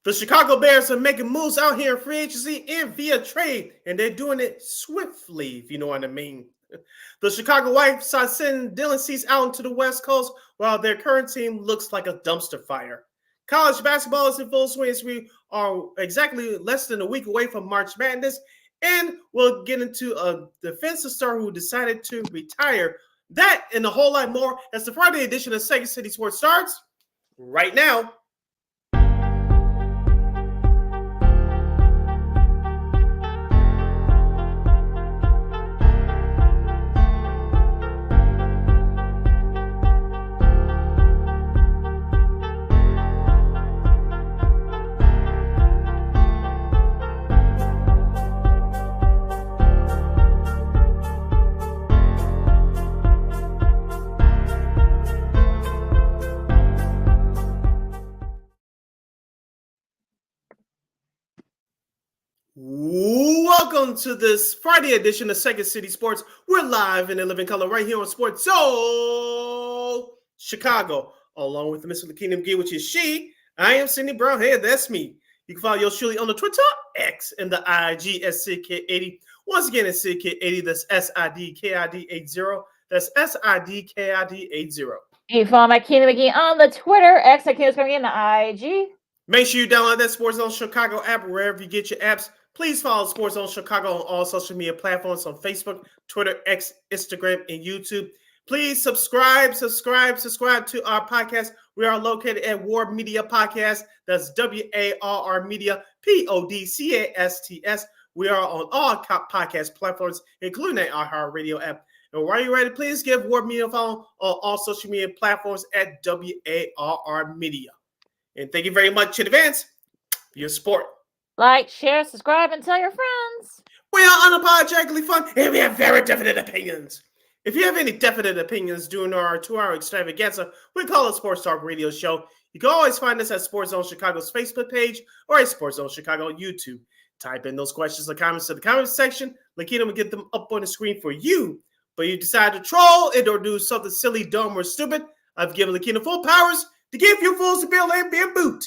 The Chicago Bears are making moves out here in free agency and via trade, and they're doing it swiftly, if you know what I mean. The Chicago White Sox sending Dylan Cease out into the West Coast while their current team looks like a dumpster fire. College basketball is in full swing as we are exactly less than a week away from March Madness, and we'll get into a defensive star who decided to retire. That and a whole lot more as the Friday edition of Second City Sports starts right now. Welcome to this Friday edition of Second City Sports. We're live in the living color right here on Sports Soul Chicago, along with Mr. Keenan Allen, which is she. I am Cindy Brown. Hey, that's me. You can follow yours truly on the Twitter, X, and the IG at SidKid80. Once again, it's SidKid80. That's SIDKID80. That's SIDKID80. You follow my Keenan McGee on the Twitter, X, at Keenan McGee, and the IG. Make sure you download that Sports Zone Chicago app wherever you get your apps. Please follow Sports Zone Chicago on all social media platforms on Facebook, Twitter, X, Instagram, and YouTube. Please subscribe to our podcast. We are located at War Media Podcast. That's WARR Media, PODCASTS. We are on all podcast platforms, including the iHeartRadio app. And while you're ready, please give War Media a follow on all social media platforms at WARR Media. And thank you very much in advance for your support. Like, share, subscribe, and tell your friends. We are unapologetically fun, and we have very definite opinions. If you have any definite opinions during our 2-hour extravaganza, we call it Sports Talk Radio Show. You can always find us at Sports Zone Chicago's Facebook page or at Sports Zone Chicago YouTube. Type in those questions or comments to the comments section. Lakita will get them up on the screen for you. But you decide to troll it or do something silly, dumb, or stupid, I've given Lakita full powers to give you fools to build and be a boot.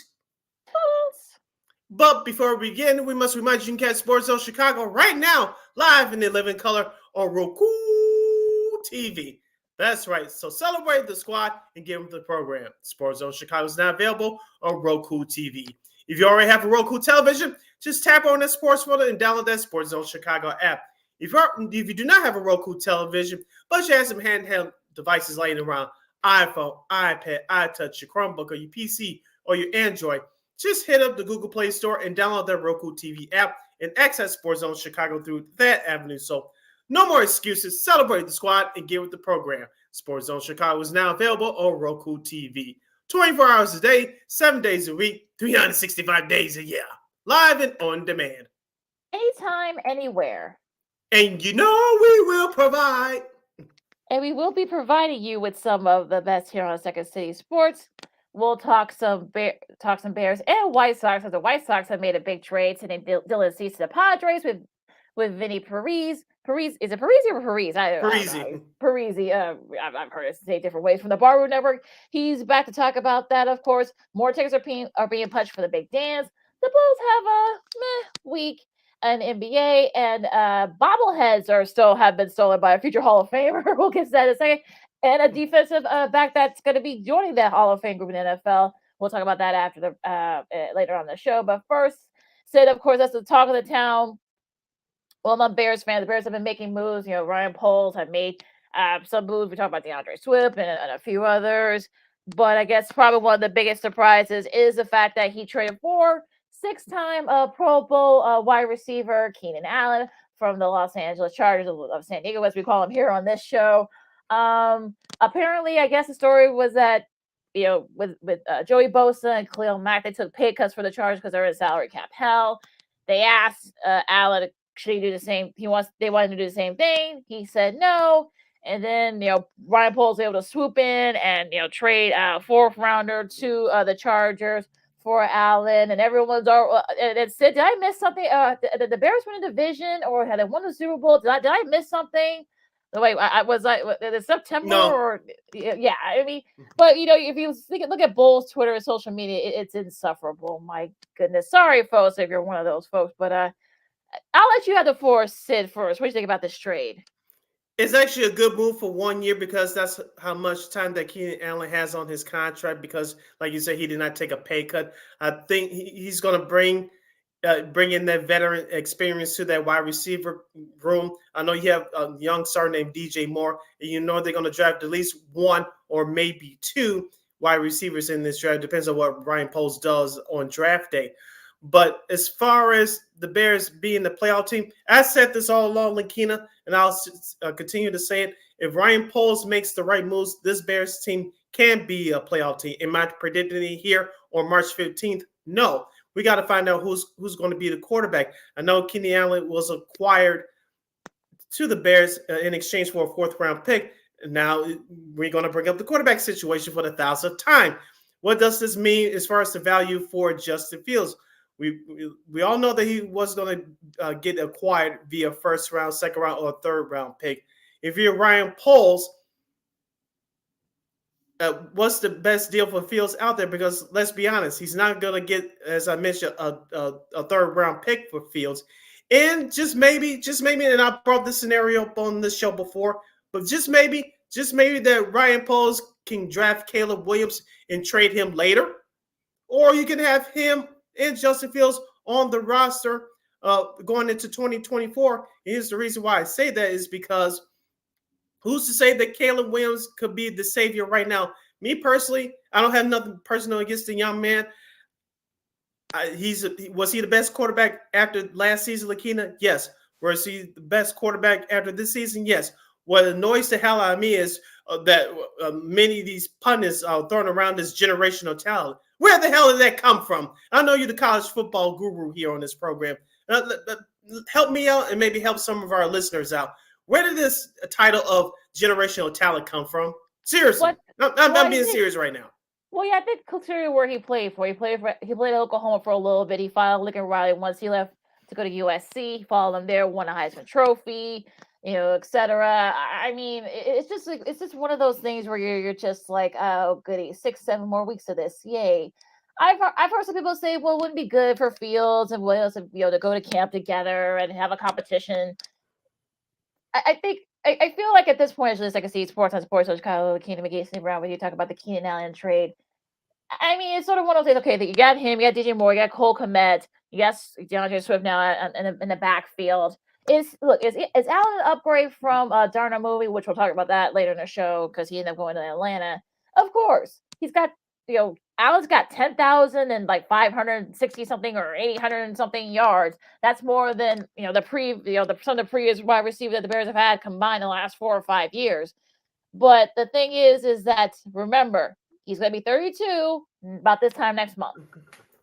But before we begin, we must remind you can catch Sports Zone Chicago right now, live in the living color on Roku TV. That's right. So celebrate the squad and get with the program. Sports Zone Chicago is now available on Roku TV. If you already have a Roku television, just tap on the sports folder and download that Sports Zone Chicago app. If you do not have a Roku television, but you have some handheld devices laying around, iPhone, iPad, iTouch, your Chromebook, or your PC, or your Android, just hit up the Google Play Store and download the Roku TV app and access Sports Zone Chicago through that avenue. So no more excuses. Celebrate the squad and get with the program. Sports Zone Chicago is now available on Roku TV. 24 hours a day, 7 days a week, 365 days a year. Live and on demand. Anytime, anywhere. And you know we will provide. And we will be providing you with some of the best here on Second City Sports. We'll talk some Bears and White Sox, because the White Sox have made a big trade, sending Dylan Cease to the Padres with Vinnie Parise. Is it Parise or Parise? Parise. I've heard it say different ways from the Barroom Network. He's back to talk about that, of course. More tickets are being punched for the big dance. The Bulls have a week in NBA, and bobbleheads have been stolen by a future Hall of Famer. We'll get to that in a second. And a defensive back that's going to be joining that Hall of Fame group in the NFL. We'll talk about that after later on the show. But first, Sid, of course, that's the talk of the town. Well, I'm a Bears fan. The Bears have been making moves. You know, Ryan Poles have made some moves. We talked about DeAndre Swift and a few others. But I guess probably one of the biggest surprises is the fact that he traded for six-time Pro Bowl wide receiver Keenan Allen from the Los Angeles Chargers of San Diego, as we call him here on this show. Apparently, I guess the story was that, you know, with Joey Bosa and Khalil Mack, they took pay cuts for the Chargers because they're in salary cap hell. They asked Allen, should he do the same? They wanted to do the same thing. He said no. And then, you know, Ryan Poles was able to swoop in and, you know, trade a fourth rounder to the Chargers for Allen, and everyone's and said, did I miss something? Did the Bears win a division, or had they won the Super Bowl? Did I miss something? Wait, I was in September No, or yeah. I mean, but if you look at Bulls Twitter and social media, it's insufferable. My goodness, sorry, folks, if you're one of those folks. But I'll let you have the floor, Sid, first. What do you think about this trade? it's actually a good move for 1 year because that's how much time that Keenan Allen has on his contract. Because, like you said, he did not take a pay cut. I think he's going to bring in that veteran experience to that wide receiver room. I know you have a young star named DJ Moore, and you know they're going to draft at least one or maybe two wide receivers in this draft. Depends on what Ryan Poles does on draft day. But as far as the Bears being the playoff team, I said this all along, Lakina, and I'll continue to say it. If Ryan Poles makes the right moves, this Bears team can be a playoff team. Am I predicting it here on March 15th? No. We got to find out who's going to be the quarterback. I know Keenan Allen was acquired to the Bears in exchange for a fourth-round pick. Now we're going to bring up the quarterback situation for the 1,000th time. What does this mean as far as the value for Justin Fields? We all know that he was going to get acquired via first round, second round, or third round pick. If you're Ryan Poles, what's the best deal for Fields out there? Because let's be honest, he's not going to get, as I mentioned, a third round pick for Fields. And just maybe, and I brought this scenario up on this show before, but just maybe that Ryan Poles can draft Caleb Williams and trade him later. Or you can have him and Justin Fields on the roster going into 2024. And here's the reason why I say that is because who's to say that Caleb Williams could be the savior right now? Me personally, I don't have nothing personal against the young man. Was he the best quarterback after last season, Lakina? Yes. Was he the best quarterback after this season? Yes. What annoys the hell out of me is that many of these pundits are throwing around this generational talent. Where the hell did that come from? I know you're the college football guru here on this program. Help me out and maybe help some of our listeners out. Where did this title of generational talent come from? Seriously, I'm being serious right now. Well, yeah, I think considering where he played for. He played at Oklahoma for a little bit. He followed Lincoln Riley once he left to go to USC. He followed him there, won a Heisman Trophy, etc. I mean, it's just one of those things where you're just like, oh, goody, 6-7 more weeks of this, yay. I've heard some people say, well, it wouldn't be good for Fields and Williams, to go to camp together and have a competition. I think I feel like at this point, it's just like I see Sports on Sports, so Chicago, Keenan McGee, Brown, when you talk about the Keenan Allen trade. I mean, it's sort of one of those things. Okay, that you got him, you got DJ Moore, you got Cole Kmet, you got DeAndre Swift now in the backfield. Is Allen an upgrade from Darnell Movie, which we'll talk about that later in the show because he ended up going to Atlanta. Of course, he's got Allen's got 10,000 and like 560 something or 800 something yards. That's more than some of the previous wide receivers that the Bears have had combined in the last 4 or 5 years. But the thing is that remember, he's going to be 32 about this time next month.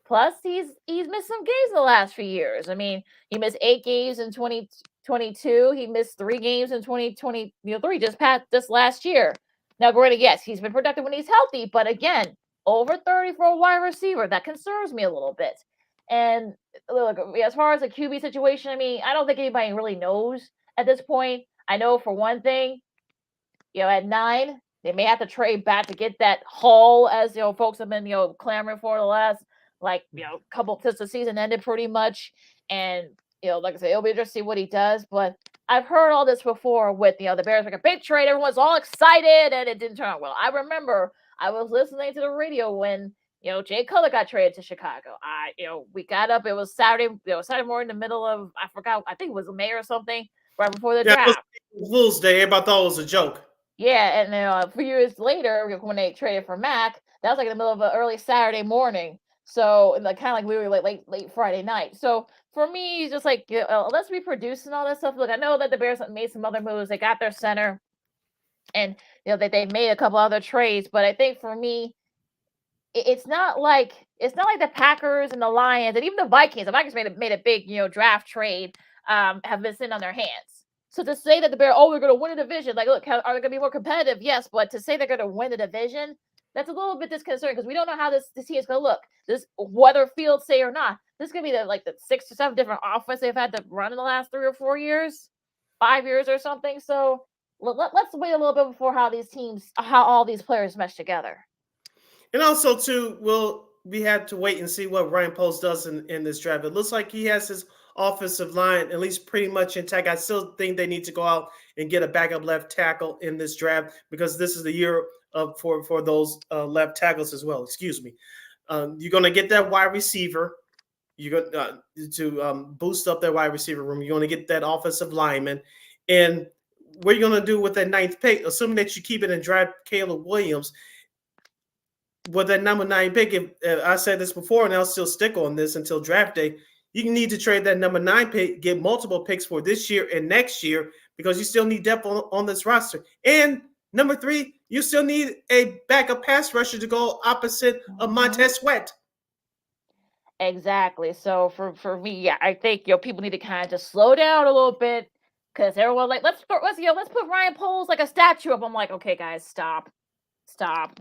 Plus, he's missed some games in the last few years. I mean, he missed 8 games in 2022. He missed 3 games in 2023, just last year. Now, granted, yes, he's been productive when he's healthy, but again, over 30 for a wide receiver, that concerns me a little bit. And look, as far as the QB situation, I mean, I don't think anybody really knows at this point. I know for one thing, at 9, they may have to trade back to get that haul, as folks have been clamoring for the last couple since the season ended pretty much. And like I said, it'll be interesting to see what he does. But I've heard all this before with the Bears make a big trade, everyone's all excited, and it didn't turn out well. I remember I was listening to the radio when Jay Cutler got traded to Chicago. We got up. It was Saturday morning in the middle of I forgot. I think it was May or something right before the draft. It was Fool's Day. Everybody thought it was a joke. Yeah, and then a few years later, when they traded for Mac, that was like in the middle of an early Saturday morning. So, kind of like we were late Friday night. So for me, it's just like let's be producing all that stuff. Look, I know that the Bears made some other moves. They got their center, and that they made a couple other trades. But I think for me, it's not like the Packers and the Lions and even the Vikings. The Vikings made a big draft trade. Have been sitting on their hands. So to say that the Bears, they're going to win a division, like, look, are they going to be more competitive? Yes, but to say they're going to win the division, that's a little bit disconcerting because we don't know how this team is going to look. Whether Fields say or not, this is going to be the 6 or 7 different offenses they've had to run in the last 3 or 4 years, 5 years or something. So let's wait a little bit before how all these players mesh together. And also, too, we have to wait and see what Ryan Poles does in this draft. It looks like he has his offensive line at least pretty much intact. I still think they need to go out and get a backup left tackle in this draft because this is the year for those left tackles as well. Excuse me. You're going to get that wide receiver. You're going to boost up that wide receiver room. You're going to get that offensive lineman. And what are you going to do with that 9th pick, assuming that you keep it and draft Caleb Williams? With that number 9 pick, if I said this before and I'll still stick on this until draft day, you need to trade that number 9 pick, get multiple picks for this year and next year because you still need depth on this roster. And number 3, you still need a backup pass rusher to go opposite of Montez Sweat. Exactly. So for me, yeah, I think people need to kind of just slow down a little bit because everyone let's put Ryan Poles like a statue up. I'm like, okay, guys, stop.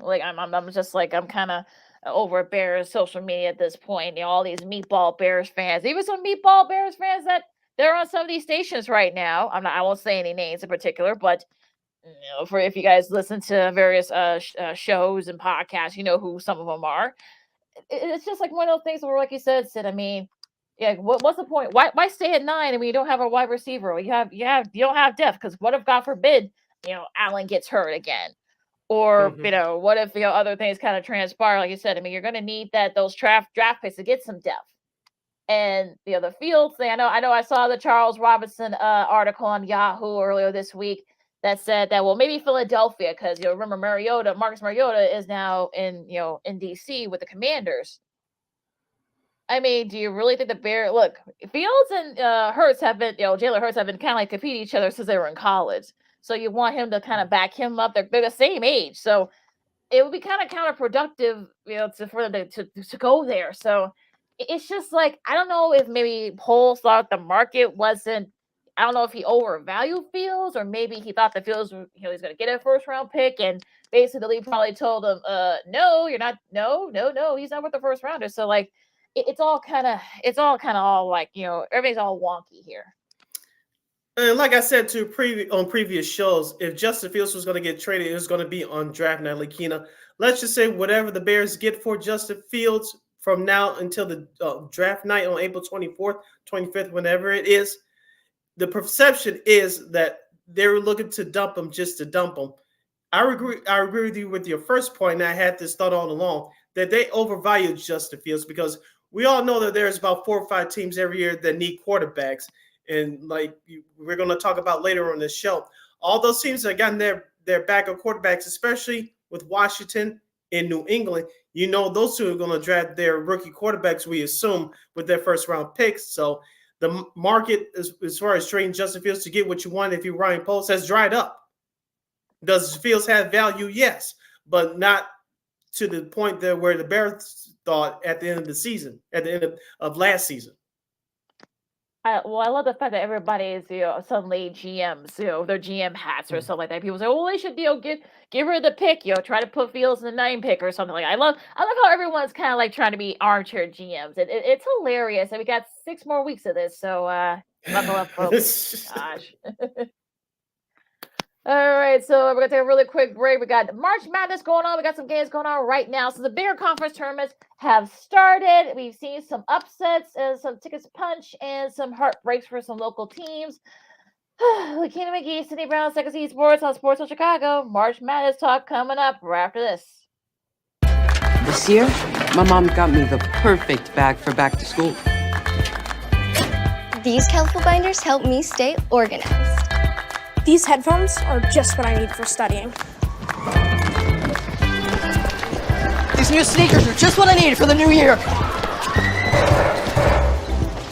Like I'm just like I'm kind of over Bears social media at this point. All these meatball Bears fans, even some meatball Bears fans that they're on some of these stations right now. I won't say any names in particular, but for if you guys listen to various shows and podcasts, you know who some of them are. It's just like one of those things where, like you said, Sid. I mean, yeah, what's the point? Why stay at 9? I mean, you don't have a wide receiver. You don't have depth because what if, God forbid, Allen gets hurt again? Or, what if, other things kind of transpire, like you said? I mean, you're going to need those draft picks to get some depth. And the Fields thing, I know I saw the Charles Robinson article on Yahoo earlier this week that said that, well, maybe Philadelphia, because, remember Marcus Mariota is now in D.C. with the Commanders. I mean, do you really think the Bears, look, Fields and Hurts have been, Jalen Hurts have been kind of like competing each other since they were in college. So you want him to kind of back him up. They're the same age. So it would be kind of counterproductive, for them to go there. So it's just like, I don't know if maybe Poles thought the market wasn't, I don't know if he overvalued Fields or maybe he thought the Fields, he's going to get a first round pick. And basically probably told him, no, you're not. No, he's not with the first rounder. So like, it's all kind of all like, everything's all wonky here. And like I said on previous shows, if Justin Fields was going to get traded, it was going to be on draft night, Lakina. Let's just say whatever the Bears get for Justin Fields from now until the draft night on April 24th, 25th, whenever it is, the perception is that they were looking to dump him just to dump him. I agree with you with your first point, and I had this thought all along, that they overvalued Justin Fields because we all know that there's about 4 or 5 teams every year that need quarterbacks. And like we're going to talk about later on this show, all those teams that gotten their backup quarterbacks, especially with Washington and New England, those two are going to draft their rookie quarterbacks, we assume, with their first round picks. So the market, as far as trading Justin Fields to get what you want if you're Ryan Poles, has dried up. Does Fields have value? Yes, but not to the point there where the Bears thought at the end of the season, at the end of last season. I love the fact that everybody is, suddenly GMs, their GM hats or something like that. People say, well, they should, get rid of the pick, try to put Fields in the 9 pick or something like that. I love how everyone's kind of like trying to be armchair GMs. It's hilarious. And we got 6 more weeks of this. So, buckle up, folks. Gosh. All right, so we're going to take a really quick break. We got March Madness going on. We got some games going on right now. So the bigger conference tournaments have started. We've seen some upsets and some tickets punch and some heartbreaks for some local teams. Lakina McGee, Sydney Brown, Second City Sports on Sports of Chicago. March Madness talk coming up right after this. This year, my mom got me the perfect bag for back to school. These colorful binders help me stay organized. These headphones are just what I need for studying. These new sneakers are just what I need for the new year.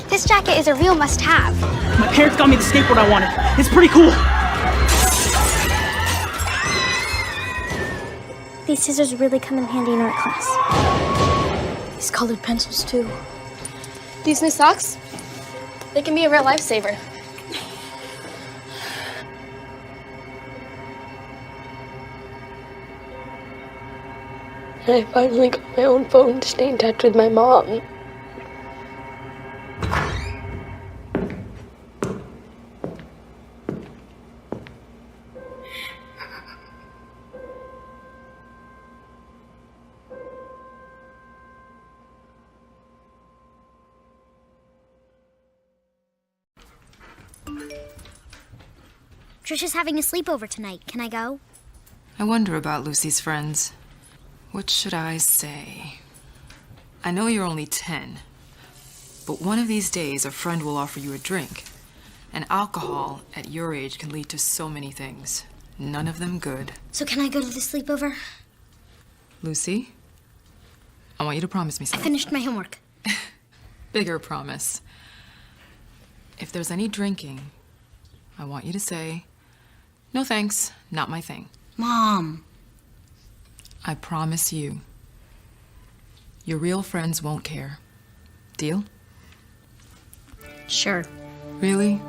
This jacket is a real must-have. My parents got me the skateboard I wanted. It's pretty cool. These scissors really come in handy in art class. These colored pencils, too. These new socks, they can be a real lifesaver. I finally got my own phone to stay in touch with my mom. Trisha's having a sleepover tonight. Can I go? I wonder about Lucy's friends. What should I say? I know you're only 10, but one of these days a friend will offer you a drink. And alcohol at your age can lead to so many things. None of them good. So can I go to the sleepover? Lucy, I want you to promise me I something. finished my homework. Bigger promise. If there's any drinking, I want you to say, "No thanks, not my thing." Mom. I promise you. Your real friends won't care. Deal? Sure. Really?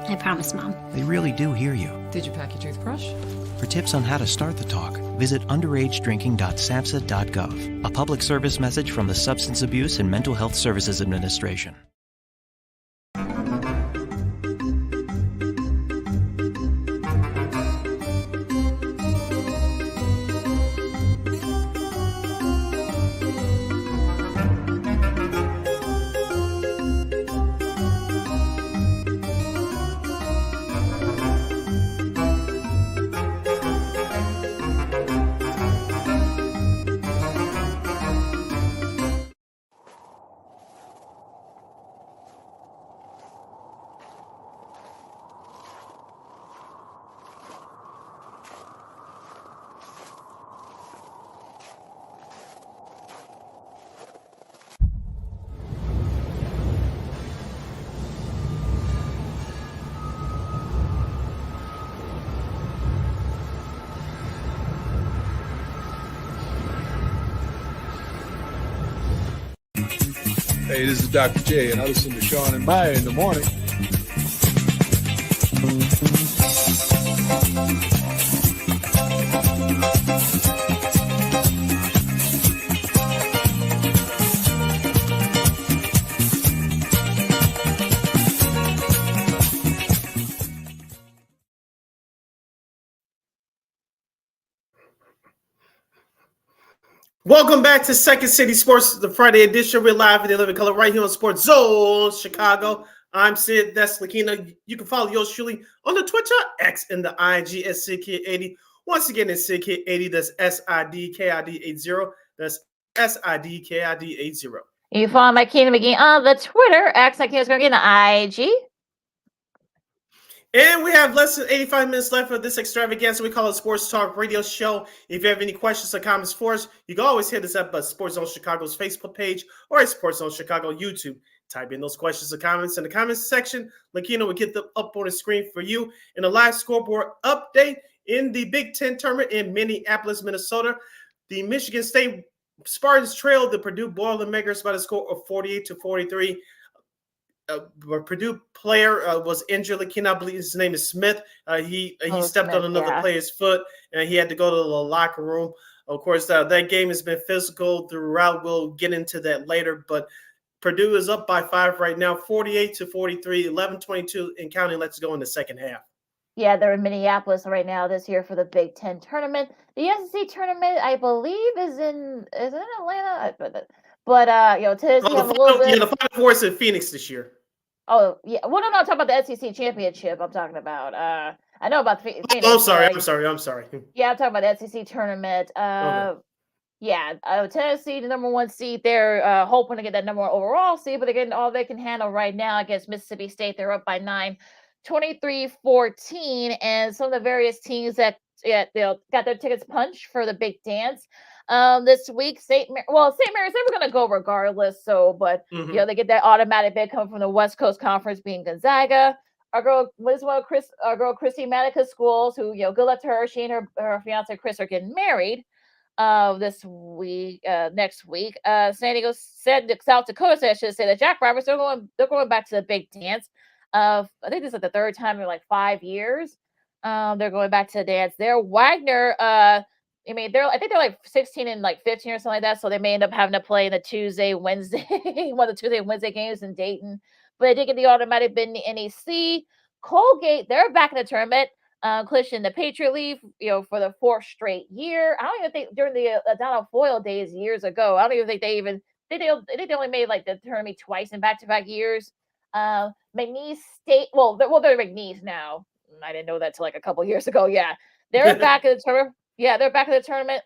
I promise, Mom. They really do hear you. Did you pack your toothbrush? For tips on how to start the talk, visit underagedrinking.samhsa.gov, a public service message from the Substance Abuse and Mental Health Services Administration. Hey, this is Dr. J, and I listen to Sean and Maya in the morning. Welcome back to Second City Sports, the Friday edition. We're live in the living color right here on Sports Zone Chicago. I'm Sid. That's Lakina. You can follow yours truly on the Twitter, X, and the IG at SidKid80. Once again, it's SidKid80. That's SIDKID80. That's SIDKID80. You can follow my Keenan McGee on the Twitter, X, like he was going to get an IG. And we have less than 85 minutes left of this extravaganza. We call it Sports Talk Radio Show. If you have any questions or comments for us, you can always hit us up at Sports Zone Chicago's Facebook page or at Sports Zone Chicago YouTube. Type in those questions or comments in the comments section. Lakina will get them up on the screen for you. In a live scoreboard update in the Big Ten tournament in Minneapolis, Minnesota, the Michigan State Spartans trailed the Purdue Boilermakers by the score of 48-43. A Purdue player was injured. Lakina, I believe his name is Smith. He stepped on another player's foot, and he had to go to the locker room. Of course, that game has been physical throughout. We'll get into that later, but Purdue is up by 5 right now, 48-43, 11-22 in counting. Let's go in the second half. Yeah, they're in Minneapolis right now this year for the Big Ten tournament. The SEC tournament, I believe, is in Atlanta. But Tennessee have a little bit. Yeah, the Final Four is in Phoenix this year. Oh, yeah. Well, no, I'm talking about the SEC championship. I'm talking about. I know about Phoenix. I'm sorry. Yeah, I'm talking about the SEC tournament. Okay. Yeah, Tennessee, the number 1 seed. They're hoping to get that number 1 overall seed, but they're getting all they can handle right now against Mississippi State. They're up by 9, 23-14, and some of the various teams that got their tickets punched for the big dance. This week, St. Mary's, they were going to go regardless. So, but they get that automatic bid coming from the West Coast Conference, being Gonzaga. Our girl Christy Manica's schools, who good luck to her. She and her fiance Chris are getting married this week. Next week, South Dakota said, I should say, that Jack Roberts they're going back to the big dance. I think this is the third time in like 5 years. They're going back to the dance there. Wagner. I think they're like 16 and like 15 or something like that. So they may end up having to play in the Tuesday, Wednesday, one of the Tuesday and Wednesday games in Dayton. But they did get the automatic bid in the NEC. Colgate, they're back in the tournament. Clinching the Patriot League, for the 4th straight year. I don't even think during the Donald Foyle days years ago. I don't even think they only made like the tournament twice in back-to-back years. McNeese State. Well, they're McNeese now. I didn't know that till like a couple years ago. Yeah, they're back in the tournament. Yeah, they're back in the tournament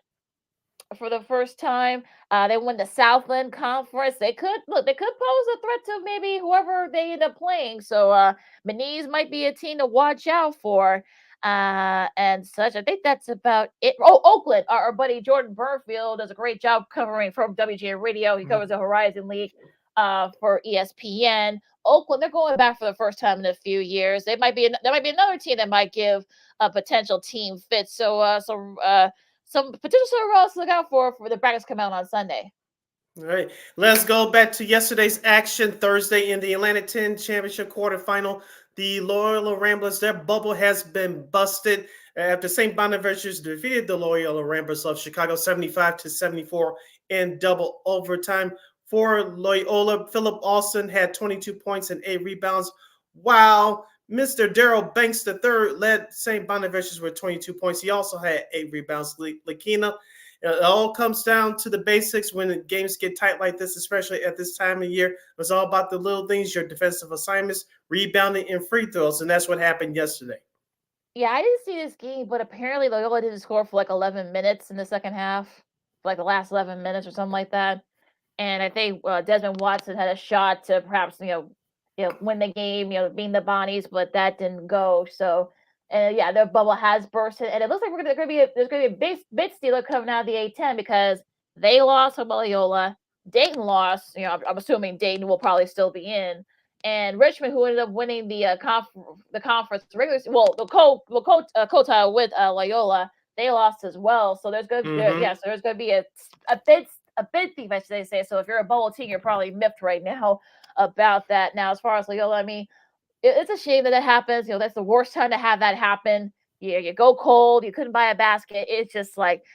for the first time. They won the Southland Conference. They could pose a threat to maybe whoever they end up playing. So McNeese might be a team to watch out for. And such. I think that's about it. Oh, Oakland, our buddy Jordan Burnfield does a great job covering from WGA Radio. He covers the Horizon League for ESPN. Oakland, they're going back for the first time in a few years. There might be another team that might give a potential team fit. So some potential Cinderella to look out for the brackets come out on Sunday. All right, let's go back to yesterday's action. Thursday in the Atlantic 10 Championship quarterfinal, the Loyola Ramblers, their bubble has been busted after St. Bonaventure's defeated the Loyola Ramblers of Chicago 75-74 in double overtime. For Loyola, Philip Alston had 22 points and 8 rebounds, while Mr. Daryl Banks III led St. Bonaventure's with 22 points. He also had 8 rebounds. Lakina, it all comes down to the basics when the games get tight like this, especially at this time of year. It's all about the little things, your defensive assignments, rebounding, and free throws, and that's what happened yesterday. Yeah, I didn't see this game, but apparently Loyola didn't score for like 11 minutes in the second half, like the last 11 minutes or something like that. And I think Desmond Watson had a shot to perhaps win the game, being the Bonnies, but that didn't go. So, yeah, their bubble has bursted, and it looks like there's going to be a big stealer coming out of the A10 because they lost to Loyola. Dayton lost. I'm assuming Dayton will probably still be in, and Richmond, who ended up winning the conference regular, the co-title with Loyola, they lost as well. So there's going to there's going to be a bid thief, I should say. So if you're a bubble team, you're probably miffed right now about that. Now, as far as Loyola, I mean, it's a shame that happens. That's the worst time to have that happen. You go cold. You couldn't buy a basket. It's just like,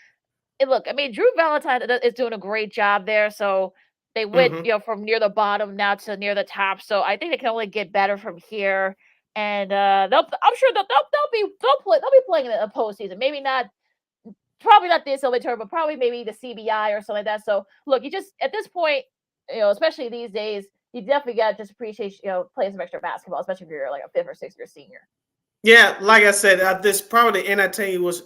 look, I mean, Drew Valentine is doing a great job there. So they went, from near the bottom now to near the top. So I think they can only get better from here. And I'm sure they'll be playing in the postseason. Maybe not. Probably not the NCAA tournament, but probably maybe the CBI or something like that. So look, you just at this point, especially these days, you definitely got to just appreciate playing some extra basketball, especially if you're like a 5th or 6th year senior. Yeah, like I said, this probably the NIT was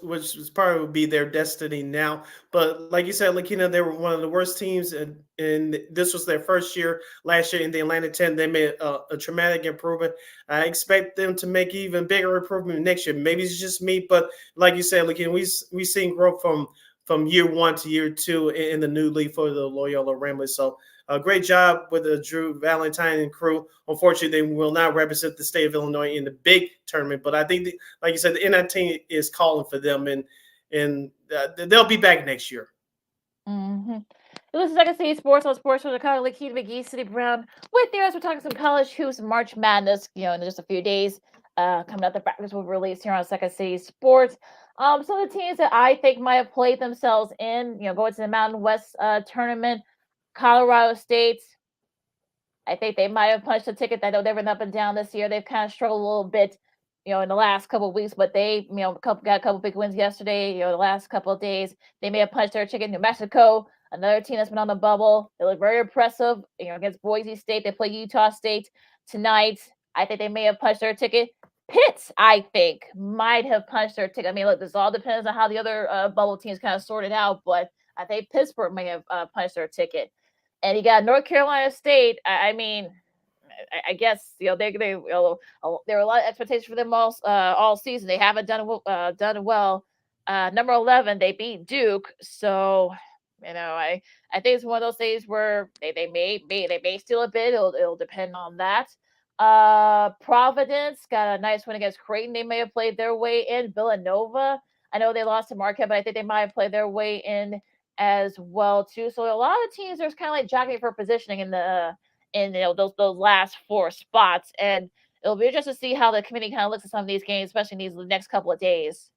probably would be their destiny now. But like you said, Lakina, they were one of the worst teams, and this was their first year last year in the Atlantic 10. They made a traumatic improvement. I expect them to make even bigger improvement next year. Maybe it's just me, but like you said, Lakina, we seen growth from year 1 to year 2 in the new league for the Loyola Ramblers. So a great job with Drew Valentine and crew. Unfortunately, they will not represent the state of Illinois in the big tournament, but I think, like you said, the NIT is calling for them, and they'll be back next year. Mm-hmm. This is Second City Sports on Sports from Chicago. Lakina McGee, City Brown, with you as we're talking some college hoops, March Madness. In just a few days, coming out, the brackets will be released here on Second City Sports. Some of the teams that I think might have played themselves in, going to the Mountain West tournament. Colorado State, I think they might have punched a ticket. I know they've been up and down this year. They've kind of struggled a little bit, in the last couple of weeks, but they, got a couple big wins yesterday. The last couple of days, they may have punched their ticket. New Mexico, another team that's been on the bubble. They look very impressive, against Boise State. They play Utah State tonight. I think they may have punched their ticket. Pitt, I think, might have punched their ticket. I mean, look, this all depends on how the other bubble teams kind of sorted out, but I think Pittsburgh may have punched their ticket. And you got North Carolina State. I mean, I guess there were a lot of expectations for them all season. They haven't done well. Number 11, they beat Duke. So I think it's one of those days where they may steal a bit. It'll depend on that. Providence got a nice win against Creighton. They may have played their way in. Villanova, I know they lost to Marquette, but I think they might have played their way in as well too. So a lot of teams are kind of like jockeying for positioning in those last 4 spots, and it'll be interesting to see how the committee kind of looks at some of these games, especially in these next couple of days.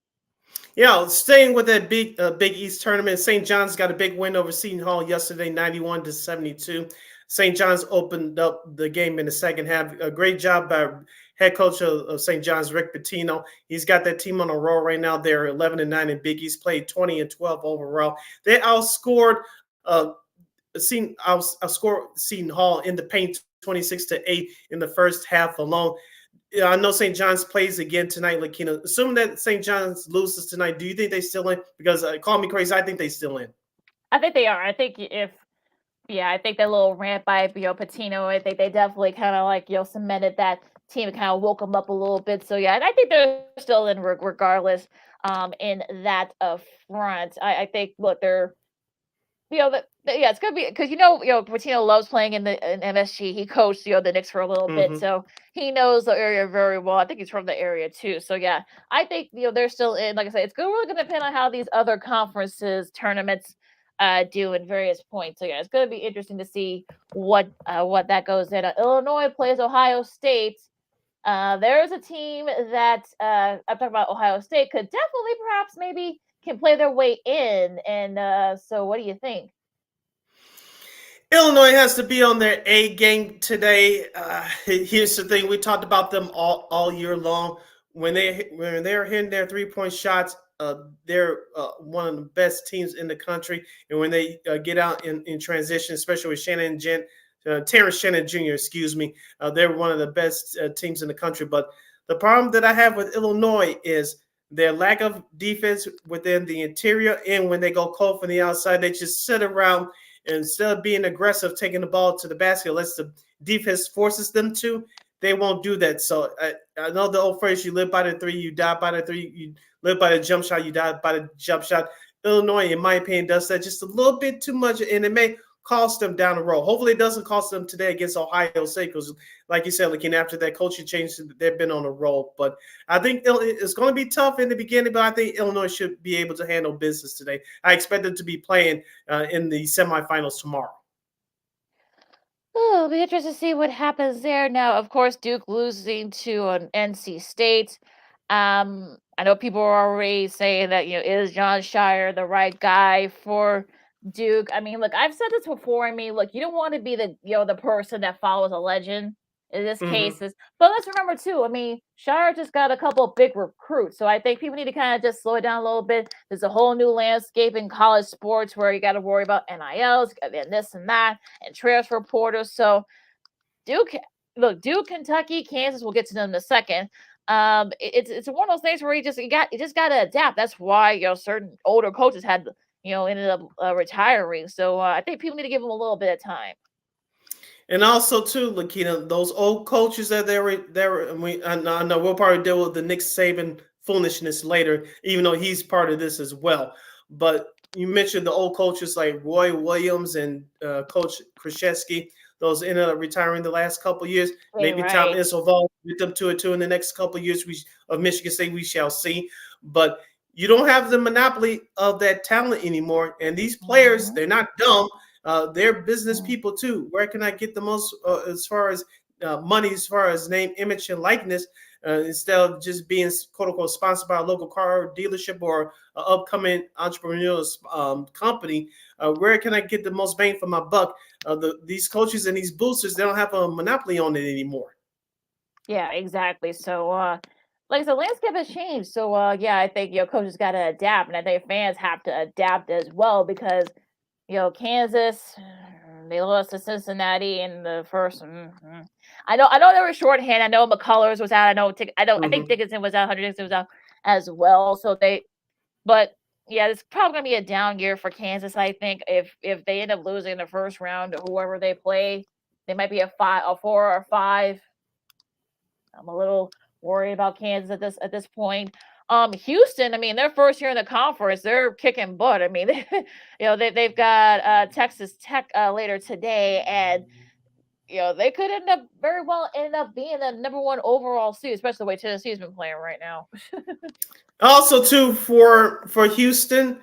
Yeah, staying with that Big East tournament, St. John's got a big win over Seton Hall yesterday, 91-72. St. John's opened up the game in the second half. A great job by head coach of St. John's, Rick Pitino. He's got that team on a roll right now. They're 11-9 in Big East, played 20-12 overall. They outscored Seton Hall in the paint 26-8 in the first half alone. I know St. John's plays again tonight, Lakina. Assuming that St. John's loses tonight, do you think they still in? Because call me crazy, I think they still in. I think they are. I think I think that little rant by Patino, I think they definitely kind of like cemented that team, kind of woke them up a little bit. So yeah, I think they're still in regardless. In that front, I think they're it's gonna be because Patino loves playing in MSG. He coached the Knicks for a little bit, so he knows the area very well. I think he's from the area too. So yeah, I think they're still in. Like I said, it's really gonna depend on how these other conferences tournaments do in various points. So yeah, it's gonna be interesting to see what that goes in. Illinois plays Ohio State. There's a team that I'm talking about. Ohio State could definitely, perhaps, maybe can play their way in. And so, what do you think? Illinois has to be on their A game today. Here's the thing: we talked about them all year long. When they're hitting their 3-point shots, they're one of the best teams in the country. And when they get out in transition, especially with Terrence Shannon Jr., they're one of the best teams in the country. But the problem that I have with Illinois is their lack of defense within the interior, and when they go cold from the outside, they just sit around. And instead of being aggressive, taking the ball to the basket, unless the defense forces them to, they won't do that. So I know the old phrase, you live by the three, you die by the three. You live by the jump shot, you die by the jump shot. Illinois, in my opinion, does that just a little bit too much, and it may cost them down the road. Hopefully it doesn't cost them today against Ohio State, because like you said, looking after that coaching change, they've been on a roll. But I think it's going to be tough in the beginning, but I think Illinois should be able to handle business today. I expect them to be playing in the semifinals tomorrow. Oh, it'll be interesting to see what happens there. Now, of course, Duke losing to an NC State. I know people are already saying that, is John Shire the right guy for Duke? I mean, look, I've said this before. I mean, look, you don't want to be the person that follows a legend in this case. But let's remember too, I mean, Shire just got a couple of big recruits. So I think people need to kind of just slow it down a little bit. There's a whole new landscape in college sports where you got to worry about NILs and this and that and transfer portals. So Duke, Kentucky, Kansas, we'll get to them in a second. It's one of those things where you just got to adapt. That's why certain older coaches had ended up retiring. So I think people need to give them a little bit of time. And also too, Lakina, those old coaches that I know we'll probably deal with the Nick Saban foolishness later, even though he's part of this as well. But you mentioned the old coaches like Roy Williams and Coach Krzyzewski. Those ended up retiring the last couple of years. Maybe right. Tom Izzo with them to it too in the next couple of years of Michigan State, we shall see. But you don't have the monopoly of that talent anymore. And these players, they're not dumb. They're business people too. Where can I get the most as far as money, as far as name, image, and likeness, instead of just being quote unquote sponsored by a local car dealership or an upcoming entrepreneurial company? Where can I get the most bang for my buck? These coaches and these boosters, they don't have a monopoly on it anymore. Yeah, exactly. So, like I said, landscape has changed. So, I think coaches got to adapt, and I think fans have to adapt as well because. Kansas, they lost to Cincinnati in the first. I know they were shorthand. I know McCullers was out. I think Dickinson was out. Hunter Dickinson was out as well. So it's probably gonna be a down year for Kansas. I think if they end up losing in the first round to whoever they play, they might be a 4 or 5. I'm a little worried about Kansas at this point. Houston, I mean, their first year in the conference, they're kicking butt. I mean, they've got Texas Tech later today, and they could very well end up being the number 1 overall seed, especially the way Tennessee's been playing right now. Also, too, for Houston,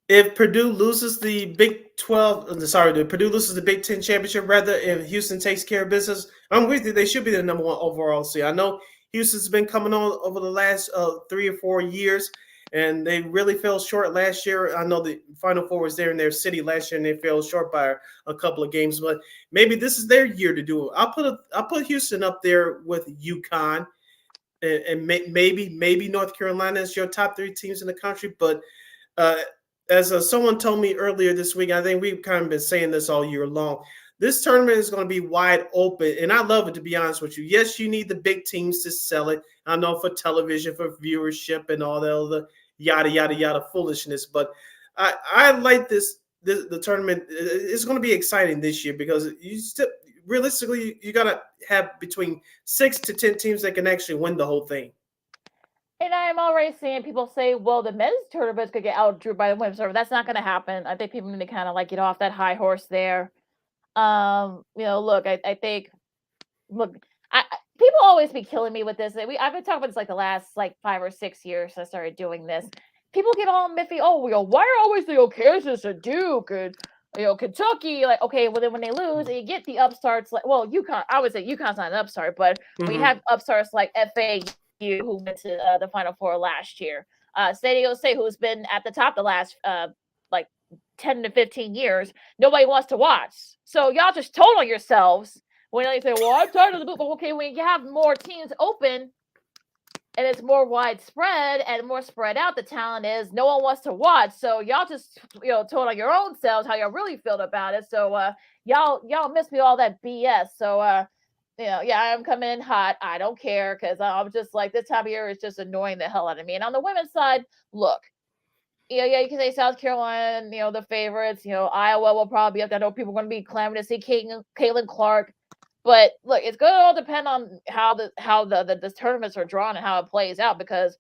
if Purdue loses the Purdue loses the Big Ten championship, rather, if Houston takes care of business, I'm with you. They should be the number 1 overall seed. I know Houston's been coming on over the last 3 or 4 years, and they really fell short last year. I know the Final Four was there in their city last year, and they fell short by a couple of games. But maybe this is their year to do it. I'll put Houston up there with UConn, and maybe North Carolina is your top 3 teams in the country. But as someone told me earlier this week, I think we've kind of been saying this all year long. this tournament is going to be wide open, and I love it, to be honest with you. Yes, you need the big teams to sell it. I know for television, for viewership, and all the other yada yada yada foolishness. But I like the tournament. It's going to be exciting this year because you still realistically you got to have between 6 to 10 teams that can actually win the whole thing. And I'm already seeing people say, well, the men's tournaments could get outdrew by the women's tournament. That's not going to happen. I think people need to kind of like get off that high horse there. Look, I think, people always be killing me with this. I've been talking about this like the last like 5 or 6 years since I started doing this. People get all miffy. Oh, why are always Kansas and Duke and Kentucky? Like, okay, well then when they lose, and you get the upstarts like, well, UConn. I would say UConn's not an upstart, but when you have upstarts like FAU, who went to the Final Four last year, San Diego State, who's been at the top the last like 10 to 15 years, nobody wants to watch. So y'all just told on yourselves when they say, well, I'm tired of the book. Okay, when you have more teams open and it's more widespread and more spread out, the talent is no one wants to watch. So y'all just told on your own selves how y'all really feel about it. So y'all missed me all that BS. So I'm coming in hot. I don't care because I'm just like, this time of year is just annoying the hell out of me. And on the women's side, look, you can say South Carolina, the favorites. Iowa will probably be up there. I know people are going to be clamoring to see Caitlin Clark. But look, it's going to all depend on how the tournaments are drawn and how it plays out. Because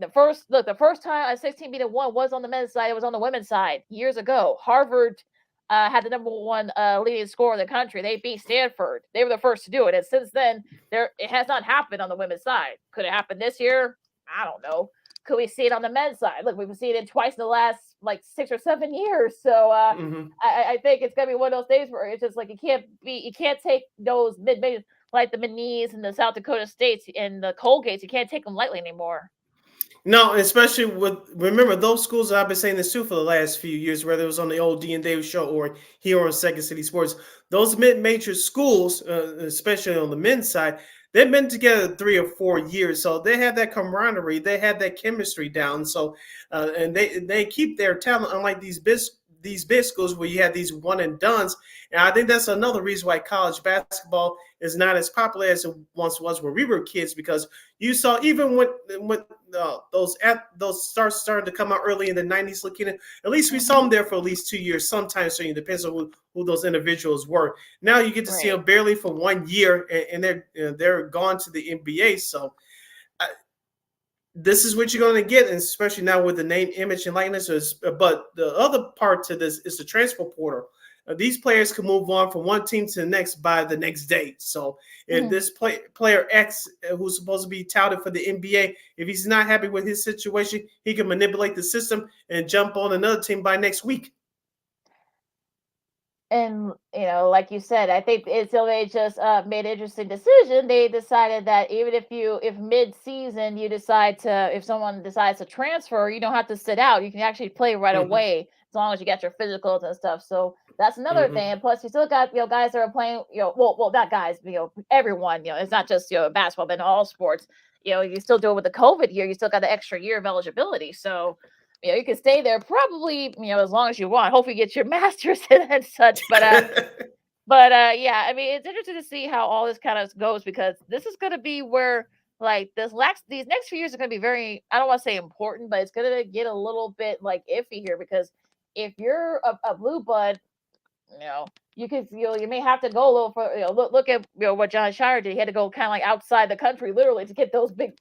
the first time a 16-1 was on the men's side, it was on the women's side years ago. Harvard had the number one leading scorer in the country. They beat Stanford. They were the first to do it. And since then, it has not happened on the women's side. Could it happen this year? I don't know. Could we see it on the men's side? Look, we've seen it twice in the last like 6 or 7 years. So I think it's gonna be one of those days where it's just like you can't take those mid-majors like the Minis and the South Dakota States and the Colgates. You can't take them lightly anymore. No, especially remember those schools. I've been saying this too for the last few years, whether it was on the old D and Davis show or here on Second City Sports. Those mid-major schools, especially on the men's side, they've been together 3 or 4 years, so they have that camaraderie, they have that chemistry down. So, and they keep their talent, unlike these big schools where you have these one and dones. And I think that's another reason why college basketball is not as popular as it once was when we were kids, because you saw even when those stars started to come out early in the 90s, Lakina, at least we saw them there for at least 2 years, sometimes. So it depends on who those individuals were. Now you get to see them barely for 1 year, and they're gone to the NBA. So this is what you're going to get, and especially now with the name, image, and likeness. But the other part to this is the transfer portal. These players can move on from one team to the next by the next day. So if this player X, who's supposed to be touted for the NBA, if he's not happy with his situation, he can manipulate the system and jump on another team by next week. And, like you said, I think until they just made an interesting decision, they decided that even if mid-season if someone decides to transfer, you don't have to sit out. You can actually play right away as long as you got your physicals and stuff. So that's another thing. And plus, you still got, guys that are playing, well, not guys, everyone, it's not just, basketball, but in all sports, you still do it with the COVID year. You still got the extra year of eligibility. So, you can stay there probably, as long as you want. Hopefully you get your master's and such. But yeah, I mean, it's interesting to see how all this kind of goes, because this is going to be where, like, these next few years are going to be very, I don't want to say important, but it's going to get a little bit, like, iffy here, because if you're a blue blood, you could, you may have to go a little further. Look at what John Shire did. He had to go kind of like outside the country, literally, to get those big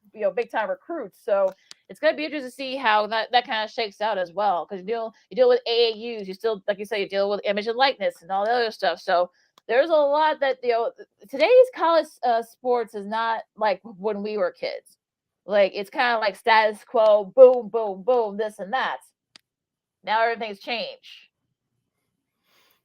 time recruits. So it's going to be interesting to see how that kind of shakes out as well, because you deal with AAUs, you still, like you say, you deal with image and likeness and all the other stuff. So there's a lot that today's college sports is not like when we were kids. Like, it's kind of like status quo, boom, boom, boom, this and that. Now everything's changed.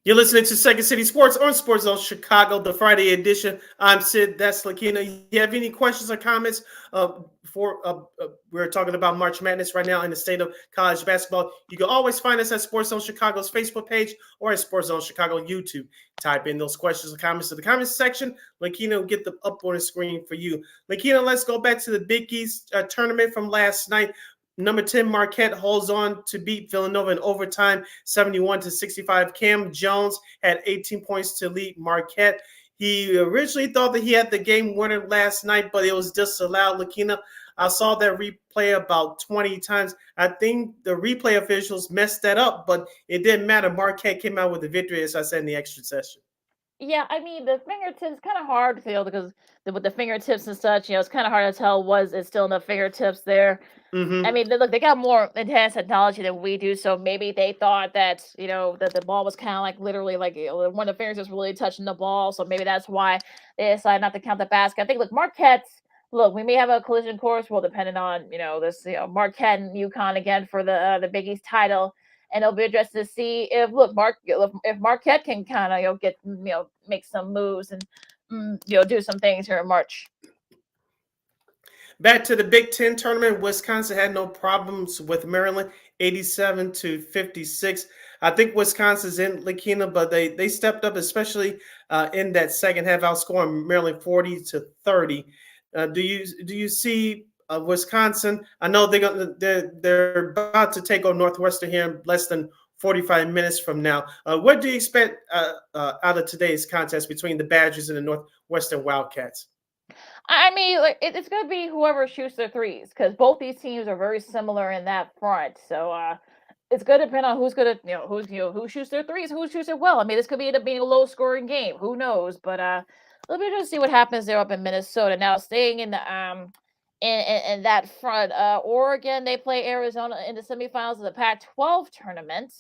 You're listening to Second City Sports on Sports Zone Chicago, the Friday edition. I'm Sid. That's Lakina. You have any questions or comments? We're talking about March Madness right now in the state of college basketball. You can always find us at Sports Zone Chicago's Facebook page or at Sports Zone Chicago YouTube. Type in those questions or comments to the comments section. Lakina will get them up on the screen for you. Lakina, let's go back to the Big East tournament from last night. Number 10, Marquette holds on to beat Villanova in overtime, 71-65. Cam Jones had 18 points to lead Marquette. He originally thought that he had the game winner last night, but it was disallowed. Lakina, I saw that replay about 20 times. I think the replay officials messed that up, but it didn't matter. Marquette came out with the victory, as I said in the extra session. Yeah, I mean the fingertips kind of hard to feel because with the fingertips and such, it's kind of hard to tell was it still in the fingertips there. I mean, look, they got more advanced technology than we do, so maybe they thought that that the ball was kind of like literally like one of the fingers was really touching the ball, so maybe that's why they decided not to count the basket. I think look, Marquette's look, we may have a collision course, well, depending on this Marquette and UConn again for the Big East title. And it'll be interesting to see if if Marquette can kind of get make some moves and do some things here in March. Back to the Big Ten tournament, Wisconsin had no problems with Maryland, 87-56. I think Wisconsin's in Lakina, but they stepped up, especially in that second half, outscoring Maryland 40-30. Do you see Wisconsin? I know they're about to take on Northwestern here in less than 45 minutes from now. What do you expect out of today's contest between the Badgers and the Northwestern Wildcats? I mean, like it's gonna be whoever shoots their threes because both these teams are very similar in that front. So it's gonna depend on who's gonna who shoots their threes, who shoots it well. I mean, this could end up being a low scoring game. Who knows? But let me just see what happens there up in Minnesota. Now staying in the in that front, Oregon they play Arizona in the semifinals of the Pac-12 tournament.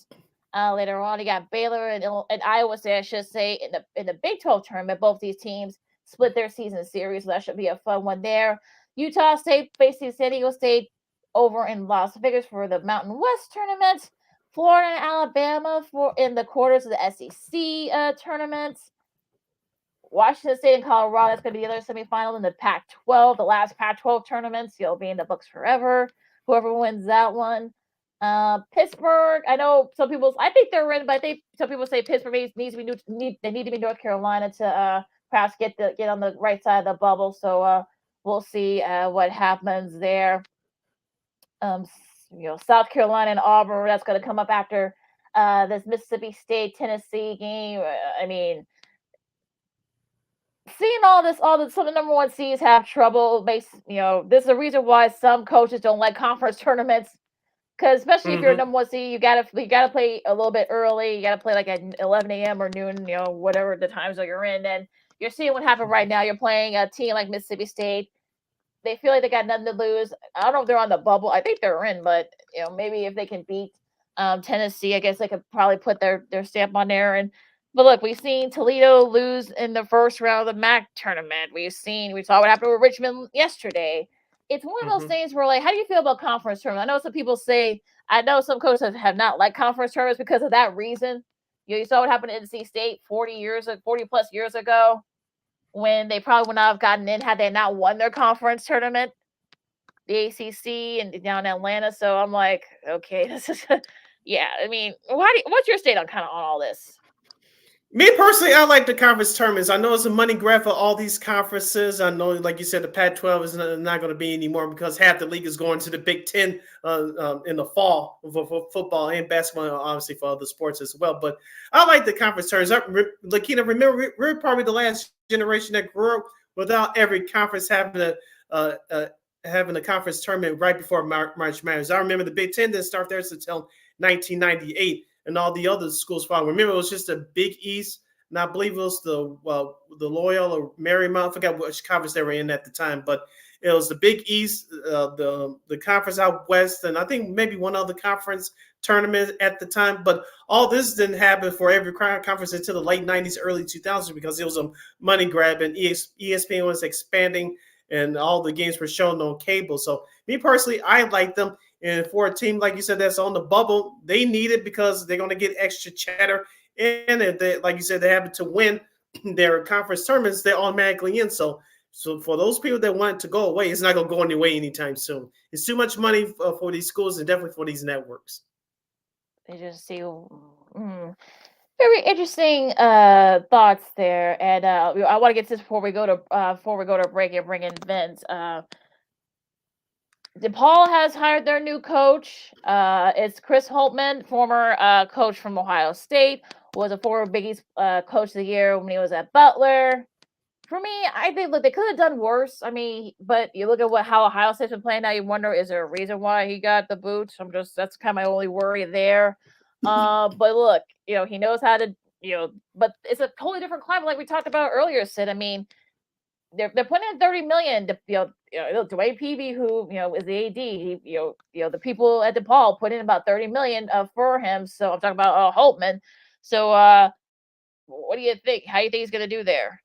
Later on, you got Baylor and Iowa State, I should say, in the Big 12 tournament. Both these teams split their season series, so that should be a fun one there. Utah State facing San Diego State over in Las Vegas for the Mountain West tournament. Florida and Alabama in the quarters of the SEC tournament. Washington State and Colorado, that's going to be the other semifinal in the Pac-12, the last Pac-12 tournaments. You'll be in the books forever. Whoever wins that one. Pittsburgh, I know some people, I think they're in, but I think some people say Pittsburgh needs to be North Carolina to perhaps get on the right side of the bubble. So we'll see what happens there. South Carolina and Auburn, that's going to come up after this Mississippi State Tennessee game. I mean, seeing some of the number one seeds have trouble. This is the reason why some coaches don't like conference tournaments. Because especially if you're a number one seed, you gotta play a little bit early. You gotta play like at 11 a.m. or noon, whatever the time zone you're in. And you're seeing what happened right now. You're playing a team like Mississippi State. They feel like they got nothing to lose. I don't know if they're on the bubble. I think they're in, but maybe if they can beat Tennessee, I guess they could probably put their stamp on there. But look, we've seen Toledo lose in the first round of the MAC tournament. We saw what happened with Richmond yesterday. It's one of those things where, like, how do you feel about conference tournaments? I know some people say, I know some coaches have not liked conference tournaments because of that reason. You saw what happened at NC State 40 plus years ago when they probably would not have gotten in had they not won their conference tournament, the ACC and down in Atlanta. So I'm like, okay, this is, yeah. I mean, what's your state on all this? Me personally, I like the conference tournaments. I know it's a money grab for all these conferences. I know, like you said, the Pac-12 is not going to be anymore because half the league is going to the Big Ten in the fall for football and basketball, obviously for other sports as well. But I like the conference tournaments. Lakina, remember, we're probably the last generation that grew up without every conference having a conference tournament right before March Madness. I remember the Big Ten didn't start theirs until 1998. And all the other schools following. Remember, it was just a Big East, and I believe it was the Loyola or Marymount. I forgot which conference they were in at the time, but it was the Big East, the conference out west, and I think maybe one other conference tournament at the time. But all this didn't happen for every conference until the late 90s, early 2000s because it was a money grab, and ESPN was expanding, and all the games were shown on cable. So me personally, I like them. And for a team, like you said, that's on the bubble, they need it because they're going to get extra chatter. And if they, like you said, they happen to win their conference tournaments, they're automatically in. So for those people that want it to go away, it's not going to go anyway anytime soon. It's too much money for these schools and definitely for these networks. They just see very interesting thoughts there. And I want to get to this before we go to break and bring in Vince. DePaul has hired their new coach. It's Chris Holtman, former coach from Ohio State, was a former Big East coach of the year when he was at Butler. For me, I think look, they could have done worse. I mean, but you look at how Ohio State's been playing now, you wonder, is there a reason why he got the boot? That's kind of my only worry there. But look, he knows how to, but it's a totally different climate, like we talked about earlier, Sid. I mean, they're putting in $30 million. Dwayne Peavy, who is the AD, the people at DePaul put in about $30 million for him. So I'm talking about Holtman. So what do you think? How do you think he's going to do there?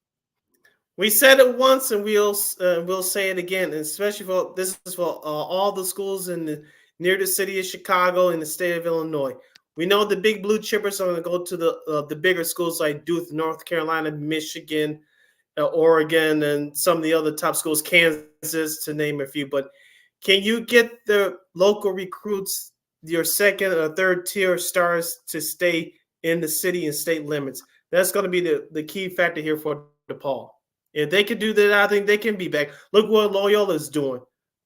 We said it once, and we'll say it again. And especially this is for all the schools near the city of Chicago and the state of Illinois. We know the big blue chippers are going to go to the bigger schools like Duluth, North Carolina, Michigan, Oregon, and some of the other top schools, Kansas, to name a few. But can you get the local recruits, your second or third tier stars, to stay in the city and state limits? That's going to be the key factor here for DePaul. If they can do that, I think they can be back. Look what Loyola is doing.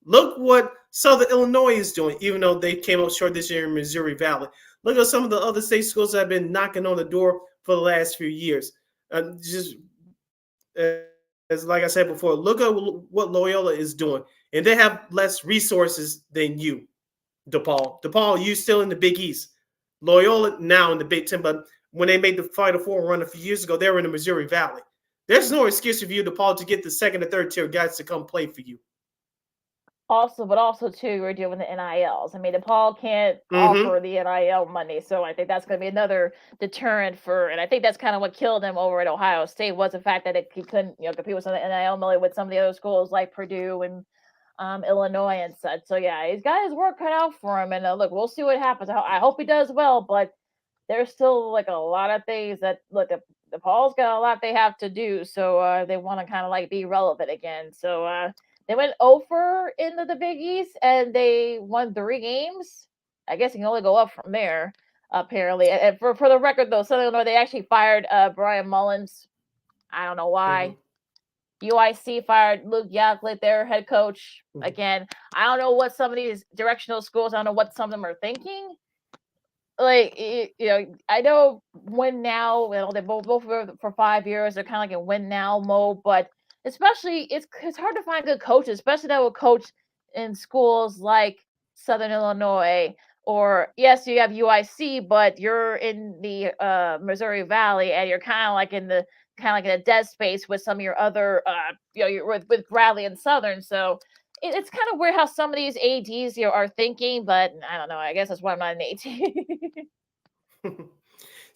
Look what Southern Illinois is doing, even though they came up short this year in Missouri Valley. Look at some of the other state schools that have been knocking on the door for the last few years. As like I said before, look at what Loyola is doing. And they have less resources than you, DePaul. DePaul, you still in the Big East. Loyola now in the Big Ten, but when they made the Final Four run a few years ago, they were in the Missouri Valley. There's no excuse for you, DePaul, to get the second or third tier guys to come play for you. Also, too, we're doing the NILs. I mean, DePaul can't offer the NIL money, so I think that's going to be another deterrent and I think that's kind of what killed him over at Ohio State was the fact that he couldn't, compete with some of the NIL money with some of the other schools like Purdue and Illinois and such. So yeah, he's got his work cut out for him, and look, we'll see what happens. I hope he does well, but there's still like a lot of things that DePaul's got a lot they have to do, so they want to kind of like be relevant again. So they went over into the Big East and they won 3 games. I guess you can only go up from there, apparently. And for the record, though, Southern Illinois, they actually fired Brian Mullins. I don't know why. UIC fired Luke Yaklit, their head coach. Again, I don't know what some of these directional schools, I don't know what some of them are thinking. Like, I know win now. They both for 5 years. They're kind of like in win now mode, but especially it's hard to find good coaches, especially that will coach in schools like Southern Illinois, or yes, you have UIC, but you're in the Missouri Valley, and you're kind of like in a dead space with some of your other, you're with Bradley and Southern. So it's kind of weird how some of these ADs are thinking, but I don't know. I guess that's why I'm not an AD.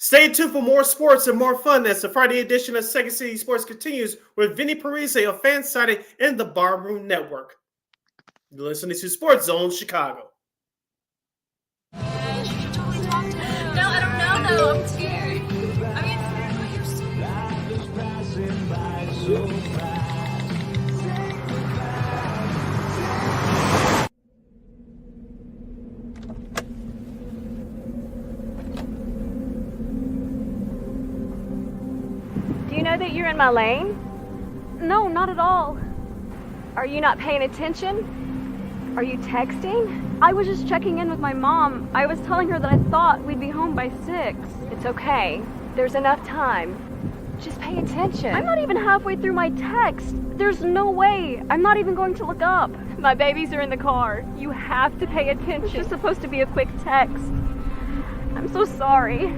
Stay tuned for more sports and more fun as the Friday edition of Second City Sports continues with Vinnie Parise of Fansided and the Barroom Network. You're listening to Sports Zone Chicago. No, I don't know though. I'm scared. I mean, you're Do you know that you're in my lane? No, not at all. Are you not paying attention? Are you texting? I was just checking in with my mom. I was telling her that I thought we'd be home by 6. It's okay. There's enough time. Just pay attention. I'm not even halfway through my text. There's no way. I'm not even going to look up. My babies are in the car. You have to pay attention. It's just supposed to be a quick text. I'm so sorry.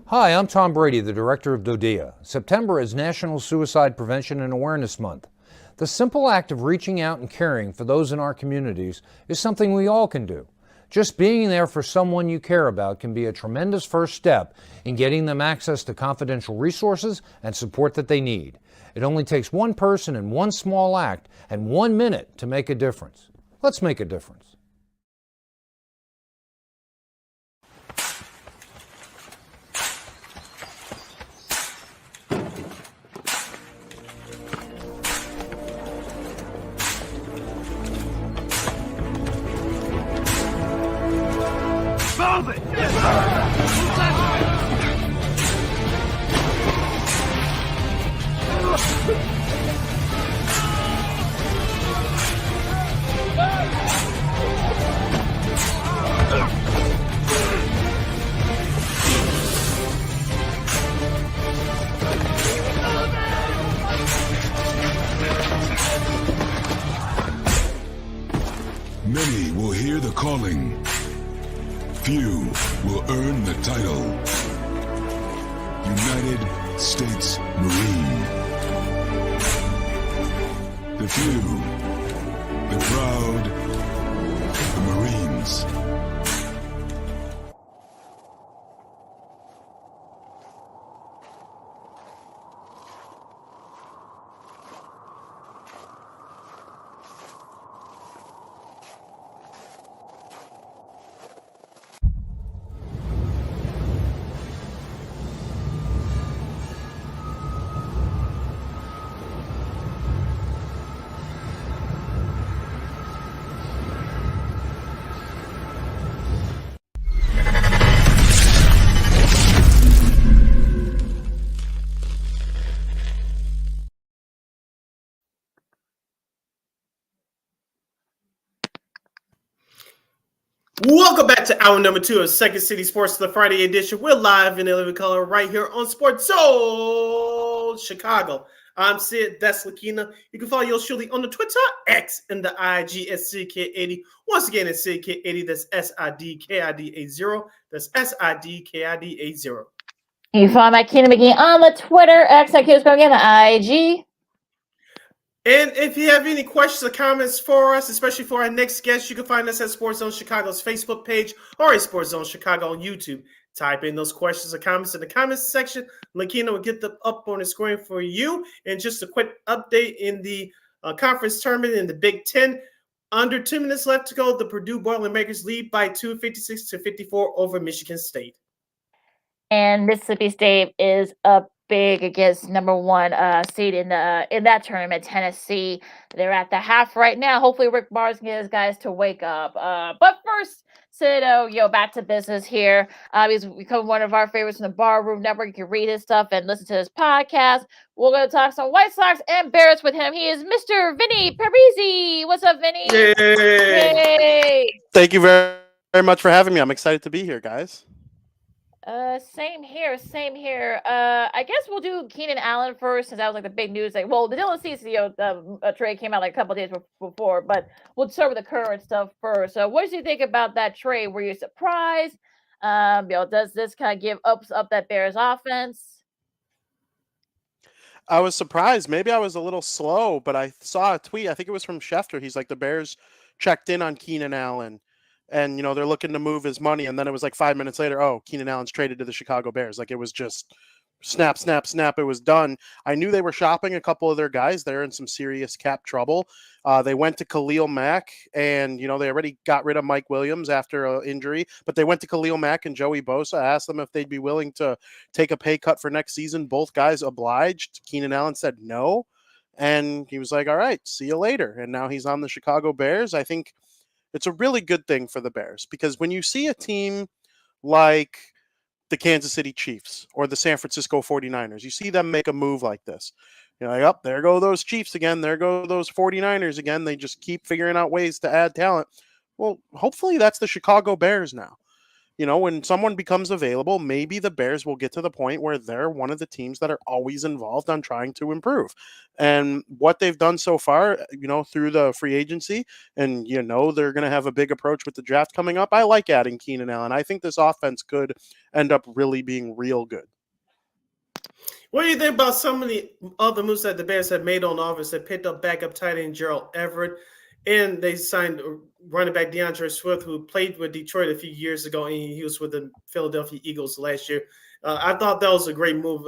Hi, I'm Tom Brady, the director of DODEA. September is National Suicide Prevention and Awareness Month. The simple act of reaching out and caring for those in our communities is something we all can do. Just being there for someone you care about can be a tremendous first step in getting them access to confidential resources and support that they need. It only takes one person and one small act and 1 minute to make a difference. Let's make a difference. Move it! Many will hear the calling. Few will earn the title. United States Marine. The few, the proud, the Marines. Welcome back to hour number 2 of Second City Sports, the Friday edition. We're live in the living color right here on Sports Zone Chicago. I'm Sid, that's Lakina. You can follow yours truly on the Twitter, X, and the IG at SidKid80. Once again, it's SidKid80. That's SIDKID80. That's SIDKID80. You can follow my Keenan McGee on the Twitter, X, I keep going again, the IG. And if you have any questions or comments for us, especially for our next guest, you can find us at Sports Zone Chicago's Facebook page or at Sports Zone Chicago on YouTube. Type in those questions or comments in the comments section. Lakina will get them up on the screen for you. And just a quick update in the conference tournament in the Big Ten. Under 2 minutes left to go, the Purdue Boilermakers lead by 56-54 over Michigan State. And Mississippi State is up big against number 1 seed in that tournament, Tennessee. They're at the half right now. Hopefully Rick Barnes can get his guys to wake up. But first, Sid, back to business here. He's become one of our favorites in the Barroom Network. You can read his stuff and listen to his podcast. We're going to talk some White Sox and Bears with him. He is Mr. Vinnie Parise. What's up, Vinnie? Yay! Thank you very, very much for having me. I'm excited to be here, guys. Same here. I guess we'll do Keenan Allen first, since that was like the big news. The Dylan Cease trade came out like a couple days before, but we'll start with the current stuff first. So, what did you think about that trade? Were you surprised? Does this kind of give up that Bears offense? I was surprised. Maybe I was a little slow, but I saw a tweet. I think it was from Schefter. He's like, the Bears checked in on Keenan Allen. And, they're looking to move his money. And then it was like 5 minutes later, Keenan Allen's traded to the Chicago Bears. Like, it was just snap, snap, snap. It was done. I knew they were shopping a couple of their guys. They're in some serious cap trouble. They went to Khalil Mack, and, they already got rid of Mike Williams after an injury. But they went to Khalil Mack and Joey Bosa, asked them if they'd be willing to take a pay cut for next season. Both guys obliged. Keenan Allen said no. And he was like, all right, see you later. And now he's on the Chicago Bears. I think it's a really good thing for the Bears, because when you see a team like the Kansas City Chiefs or the San Francisco 49ers, you see them make a move like this. You're like, there go those Chiefs again. There go those 49ers again. They just keep figuring out ways to add talent. Well, hopefully that's the Chicago Bears now. When someone becomes available, maybe the Bears will get to the point where they're one of the teams that are always involved on trying to improve. And what they've done so far, through the free agency, and, they're going to have a big approach with the draft coming up. I like adding Keenan Allen. I think this offense could end up really being real good. What do you think about some of the other moves that the Bears have made on offense? They picked up backup tight end Gerald Everett, and they signed running back DeAndre Swift, who played with Detroit a few years ago, and he was with the Philadelphia Eagles last year. I thought that was a great move,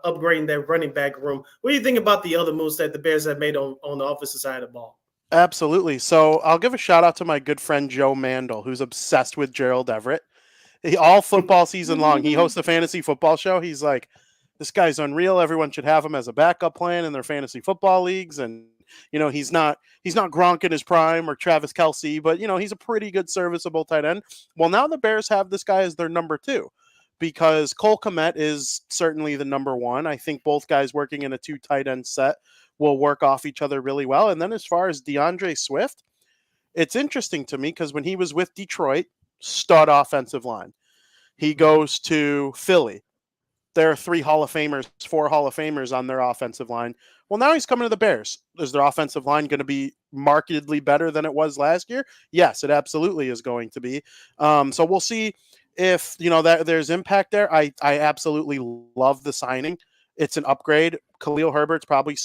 upgrading that running back room. What do you think about the other moves that the Bears have made on the offensive side of the ball? Absolutely. So I'll give a shout out to my good friend Joe Mandel, who's obsessed with Gerald Everett. All football season long, he hosts a fantasy football show. He's like, this guy's unreal. Everyone should have him as a backup plan in their fantasy football leagues. And, he's not Gronk in his prime or Travis Kelce, but, he's a pretty good serviceable tight end. Well, now the Bears have this guy as their number 2, because Cole Kmet is certainly the number one. I think both guys working in a 2 tight end set will work off each other really well. And then as far as DeAndre Swift, it's interesting to me because when he was with Detroit, stud offensive line. He goes to Philly. There are 4 Hall of Famers on their offensive line. Well, now he's coming to the Bears. Is their offensive line going to be markedly better than it was last year? Yes, it absolutely is going to be. So we'll see if that there's impact there. I absolutely love the signing. It's an upgrade. Khalil Herbert's probably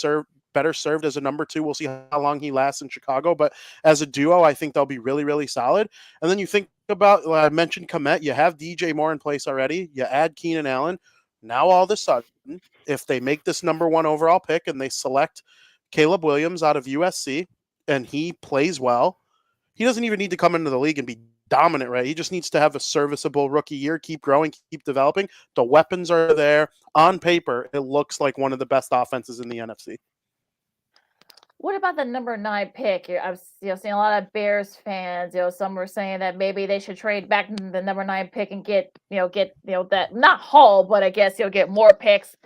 better served as a number 2. We'll see how long he lasts in Chicago. But as a duo, I think they'll be really, really solid. And then you think about, I mentioned Kmet. You have DJ Moore in place already. You add Keenan Allen. Now, all of a sudden, if they make this number 1 overall pick and they select Caleb Williams out of USC and he plays well, he doesn't even need to come into the league and be dominant, right? He just needs to have a serviceable rookie year, keep growing, keep developing. The weapons are there. On paper, it looks like one of the best offenses in the NFC. What about the number 9 pick? I've seen a lot of Bears fans. Some were saying that maybe they should trade back the number 9 pick and get that, not haul, but I guess get more picks.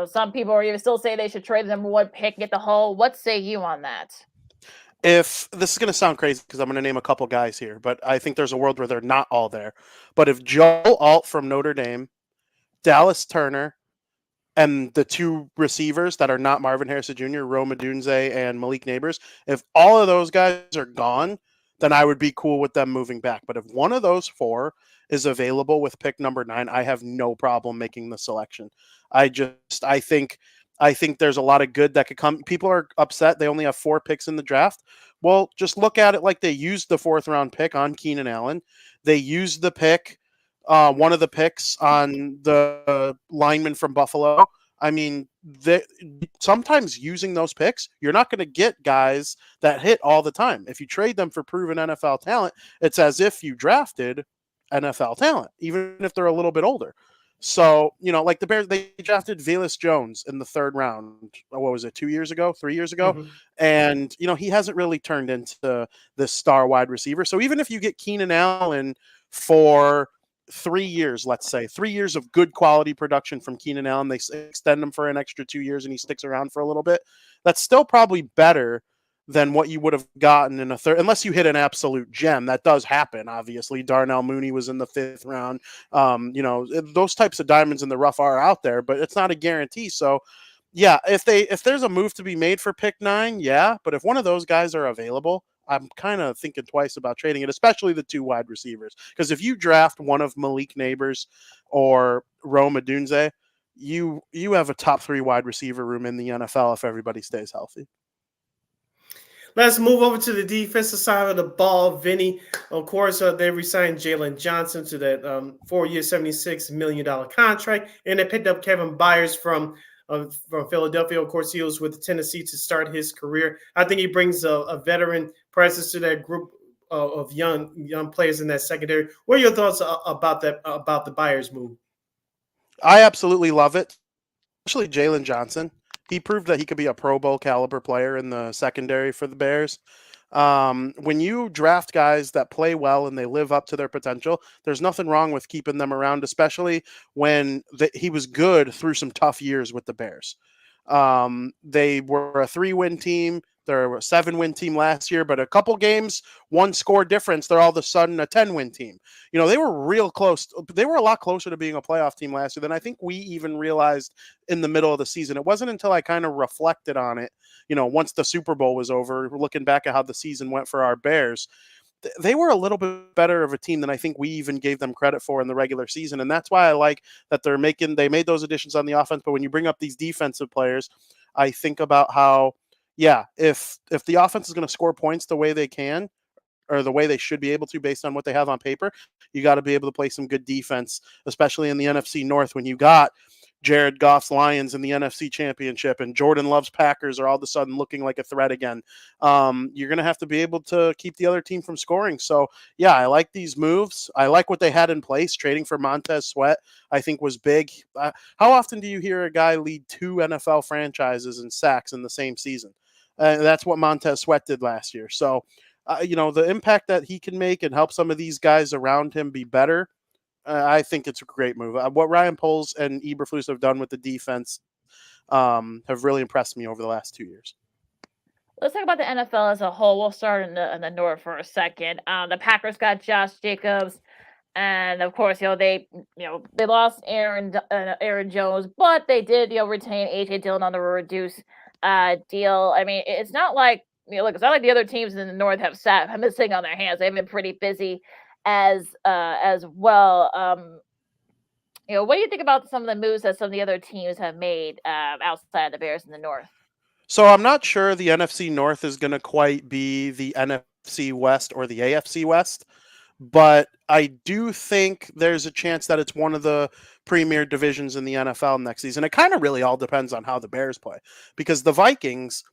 Some people are even still saying they should trade the number 1 pick and get the haul. What say you on that? If this is going to sound crazy because I'm going to name a couple guys here, but I think there's a world where they're not all there. But if Joe Alt from Notre Dame, Dallas Turner, and the 2 receivers that are not Marvin Harrison Jr., Rome Odunze and Malik Neighbors, if all of those guys are gone, then I would be cool with them moving back. But if one of those 4 is available with pick number 9, I have no problem making the selection. I think there's a lot of good that could come. People are upset they only have 4 picks in the draft. Well, just look at it like they used the 4th round pick on Keenan Allen. They used the pick, one of the picks on the lineman from Buffalo. I mean, sometimes using those picks, you're not going to get guys that hit all the time. If you trade them for proven NFL talent, it's as if you drafted NFL talent, even if they're a little bit older. So, like the Bears, they drafted Velus Jones in the 3rd round. What was it, 3 years ago? Mm-hmm. And, he hasn't really turned into this star wide receiver. So even if you get Keenan Allen for 3 years, let's say 3 years of good quality production from Keenan Allen, they extend him for an extra 2 years and he sticks around for a little bit. That's still probably better than what you would have gotten in a 3rd, unless you hit an absolute gem. That does happen, obviously. Darnell Mooney was in the 5th round. Those types of diamonds in the rough are out there, but it's not a guarantee. So, yeah, if there's a move to be made for pick 9, yeah, but if one of those guys are available, I'm kind of thinking twice about trading it, especially the 2 wide receivers. Because if you draft one of Malik Neighbors or Rome Odunze, you have a top 3 wide receiver room in the NFL if everybody stays healthy. Let's move over to the defensive side of the ball. Vinny, of course, they re-signed Jalen Johnson to that 4-year, $76 million contract, and they picked up Kevin Byers from Philadelphia. Of course, he was with Tennessee to start his career. I think he brings a veteran presence to that group of young players in that secondary. What are your thoughts about the Byers move? I absolutely love it, especially Jalen Johnson. He proved that he could be a Pro Bowl caliber player in the secondary for the Bears. When you draft guys that play well and they live up to their potential, there's nothing wrong with keeping them around, especially when he was good through some tough years with the Bears. They were a 3-win team. They're a 7-win team last year, but a couple games, 1 score difference, they're all of a sudden a 10-win team. They were real close. They were a lot closer to being a playoff team last year than I think we even realized in the middle of the season. It wasn't until I kind of reflected on it, once the Super Bowl was over, looking back at how the season went for our Bears. They were a little bit better of a team than I think we even gave them credit for in the regular season. And that's why I like that they made those additions on the offense. But when you bring up these defensive players, I think about how, yeah, if the offense is going to score points the way they can, or the way they should be able to based on what they have on paper, you got to be able to play some good defense, especially in the NFC North when you got Jared Goff's Lions in the NFC Championship and Jordan Love's Packers are all of a sudden looking like a threat again. You're going to have to be able to keep the other team from scoring. So, yeah, I like these moves. I like what they had in place. Trading for Montez Sweat, I think, was big. How often do you hear a guy lead 2 NFL franchises in sacks in the same season? That's what Montez Sweat did last year. So, the impact that he can make and help some of these guys around him be better, I think it's a great move. What Ryan Poles and Eberflus have done with the defense have really impressed me over the last 2 years. Let's talk about the NFL as a whole. We'll start in the North for a second. The Packers got Josh Jacobs, and of course, they lost Aaron Jones, but they did retain AJ Dillon on the reduced deal. I mean, it's not like look, it's not like the other teams in the North have been sitting on their hands. They've been pretty busy as well. What do you think about some of the moves that some of the other teams have made outside the Bears in the North? So I'm not sure the NFC North is going to quite be the NFC West or the AFC West, but I do think there's a chance that it's one of the premier divisions in the NFL next season. It kind of really all depends on how the Bears play, because the Vikings,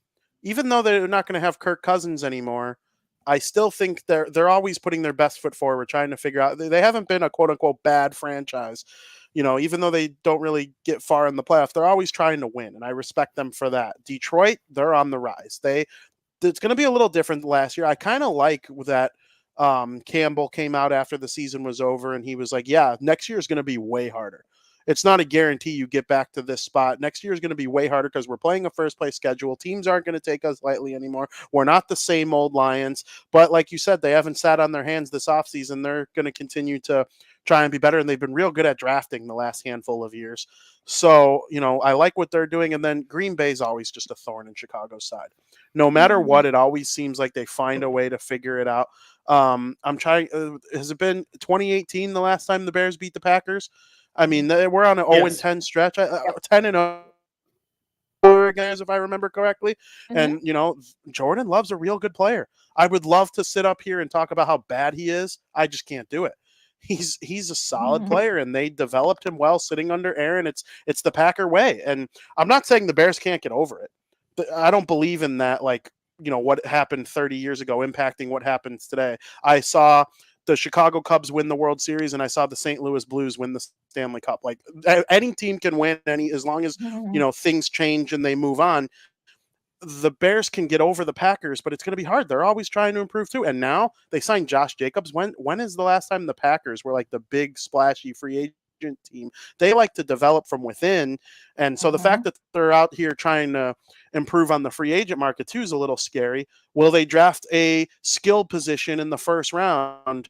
even though they're not going to have Kirk Cousins anymore, I still think they're always putting their best foot forward, trying to figure out. They haven't been a quote unquote bad franchise. Even though they don't really get far in the playoff, they're always trying to win, and I respect them for that. Detroit, they're on the rise. It's going to be a little different last year. I kind of like that Campbell came out after the season was over, and he was like, yeah, next year is going to be way harder. It's not a guarantee you get back to this spot. Next year is going to be way harder because we're playing a first-place schedule. Teams aren't going to take us lightly anymore. We're not the same old Lions. But like you said, they haven't sat on their hands this offseason. They're going to continue to try and be better, and they've been real good at drafting the last handful of years. So, I like what they're doing. And then Green Bay's always just a thorn in Chicago's side. No matter what, it always seems like they find a way to figure it out. I'm trying. Has it been 2018 the last time the Bears beat the Packers? I mean, we're on an 0-10 stretch, 10-0 guys, if I remember correctly. And, Jordan Love's a real good player. I would love to sit up here and talk about how bad he is. I just can't do it. He's a solid player, and they developed him well sitting under Aaron. It's the Packer way. And I'm not saying the Bears can't get over it. I don't believe in that, what happened 30 years ago impacting what happens today. I saw the Chicago Cubs win the World Series, and I saw the St. Louis Blues win the Stanley Cup. Like, any team can win as long as, things change and they move on. The Bears can get over the Packers, but it's going to be hard. They're always trying to improve too. And now they signed Josh Jacobs. When is the last time the Packers were like the big splashy free agent team? They like to develop from within. And so the fact that they're out here trying to improve on the free agent market too is a little scary. Will they draft a skill position in the first round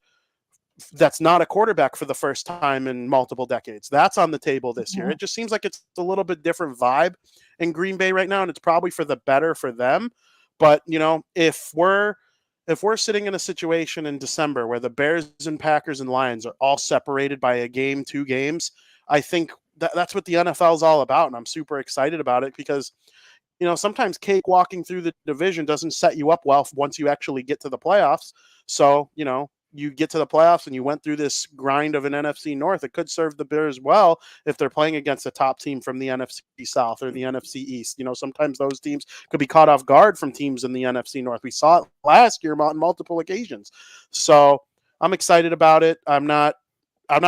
that's not a quarterback for the first time in multiple decades? That's on the table this year. It just seems like it's a little bit different vibe in Green Bay right now, and it's probably for the better for them. But, if we're sitting in a situation in December where the Bears and Packers and Lions are all separated by a game, 2 games, I think that's what the NFL is all about, and I'm super excited about it because, sometimes cake walking through the division doesn't set you up well once you actually get to the playoffs. So, you get to the playoffs and you went through this grind of an NFC North. It could serve the Bears well if they're playing against a top team from the NFC South or the NFC East. Sometimes those teams could be caught off guard from teams in the NFC North. We saw it last year on multiple occasions. So I'm excited about it. I'm not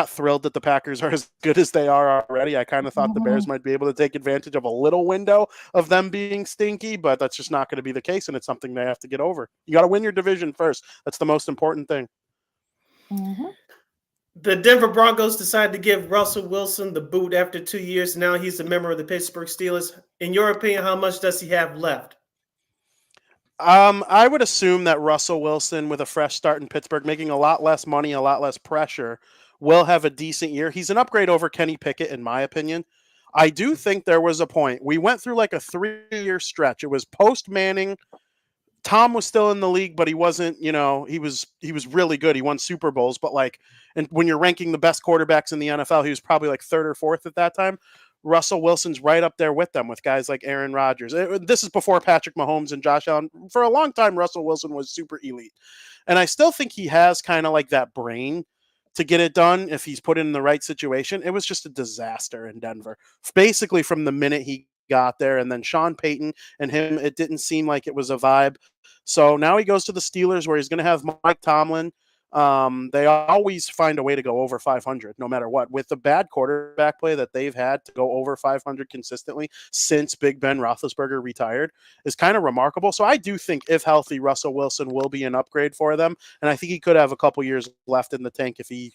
thrilled that the Packers are as good as they are already. I kind of thought the Bears might be able to take advantage of a little window of them being stinky, but that's just not going to be the case, and it's something they have to get over. You got to win your division first. That's the most important thing. The Denver Broncos decided to give Russell Wilson the boot after 2 years. Now he's a member of the Pittsburgh Steelers. In your opinion, how much does he have left? I would assume that Russell Wilson, with a fresh start in Pittsburgh, making a lot less money, a lot less pressure, will have a decent year. He's an upgrade over Kenny Pickett, in my opinion. I do think there was a point. We went through like a 3-year stretch. It was post-Manning. Tom was still in the league, but he wasn't, he was really good. He won Super Bowls, but and when you're ranking the best quarterbacks in the NFL, he was probably like 3rd or 4th at that time. Russell Wilson's right up there with them, with guys like Aaron Rodgers. This is before Patrick Mahomes and Josh Allen. For a long time, Russell Wilson was super elite. And I still think he has kind of like that brain to get it done if he's put in the right situation. It was just a disaster in Denver, basically from the minute he got there. And then Sean Payton and him, it didn't seem like it was a vibe. So now he goes to the Steelers, where he's going to have Mike Tomlin, They always find a way to go over 500 no matter what. With the bad quarterback play that they've had, to go over 500 consistently since Big Ben Roethlisberger retired is kind of remarkable. So I do think, if healthy, Russell Wilson will be an upgrade for them, and I think he could have a couple years left in the tank if he,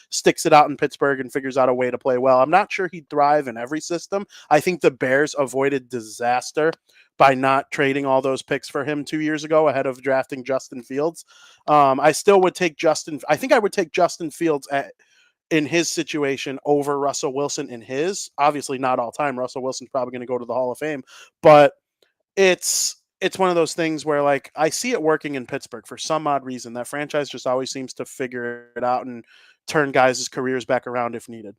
sticks it out in Pittsburgh and figures out a way to play well. I'm not sure he'd thrive in every system. I think the Bears avoided disaster by not trading all those picks for him 2 years ago ahead of drafting Justin Fields. I still would take I think I would take Justin Fields in his situation over Russell Wilson in his. Obviously not all time. Russell Wilson's probably going to go to the Hall of Fame, but it's one of those things where, like, I see it working in Pittsburgh for some odd reason. That franchise just always seems to figure it out and turn guys' careers back around if needed.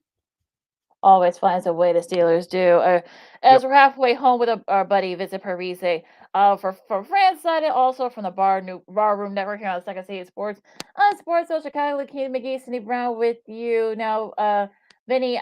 Always finds a way, the Steelers do. As we're halfway home with our buddy Vinnie Parise, from France side and also from the Barroom Network here on the Second City Sports, Sports Social Chicago, Keenan McGee, Cindy Brown with you. Now, Vinny,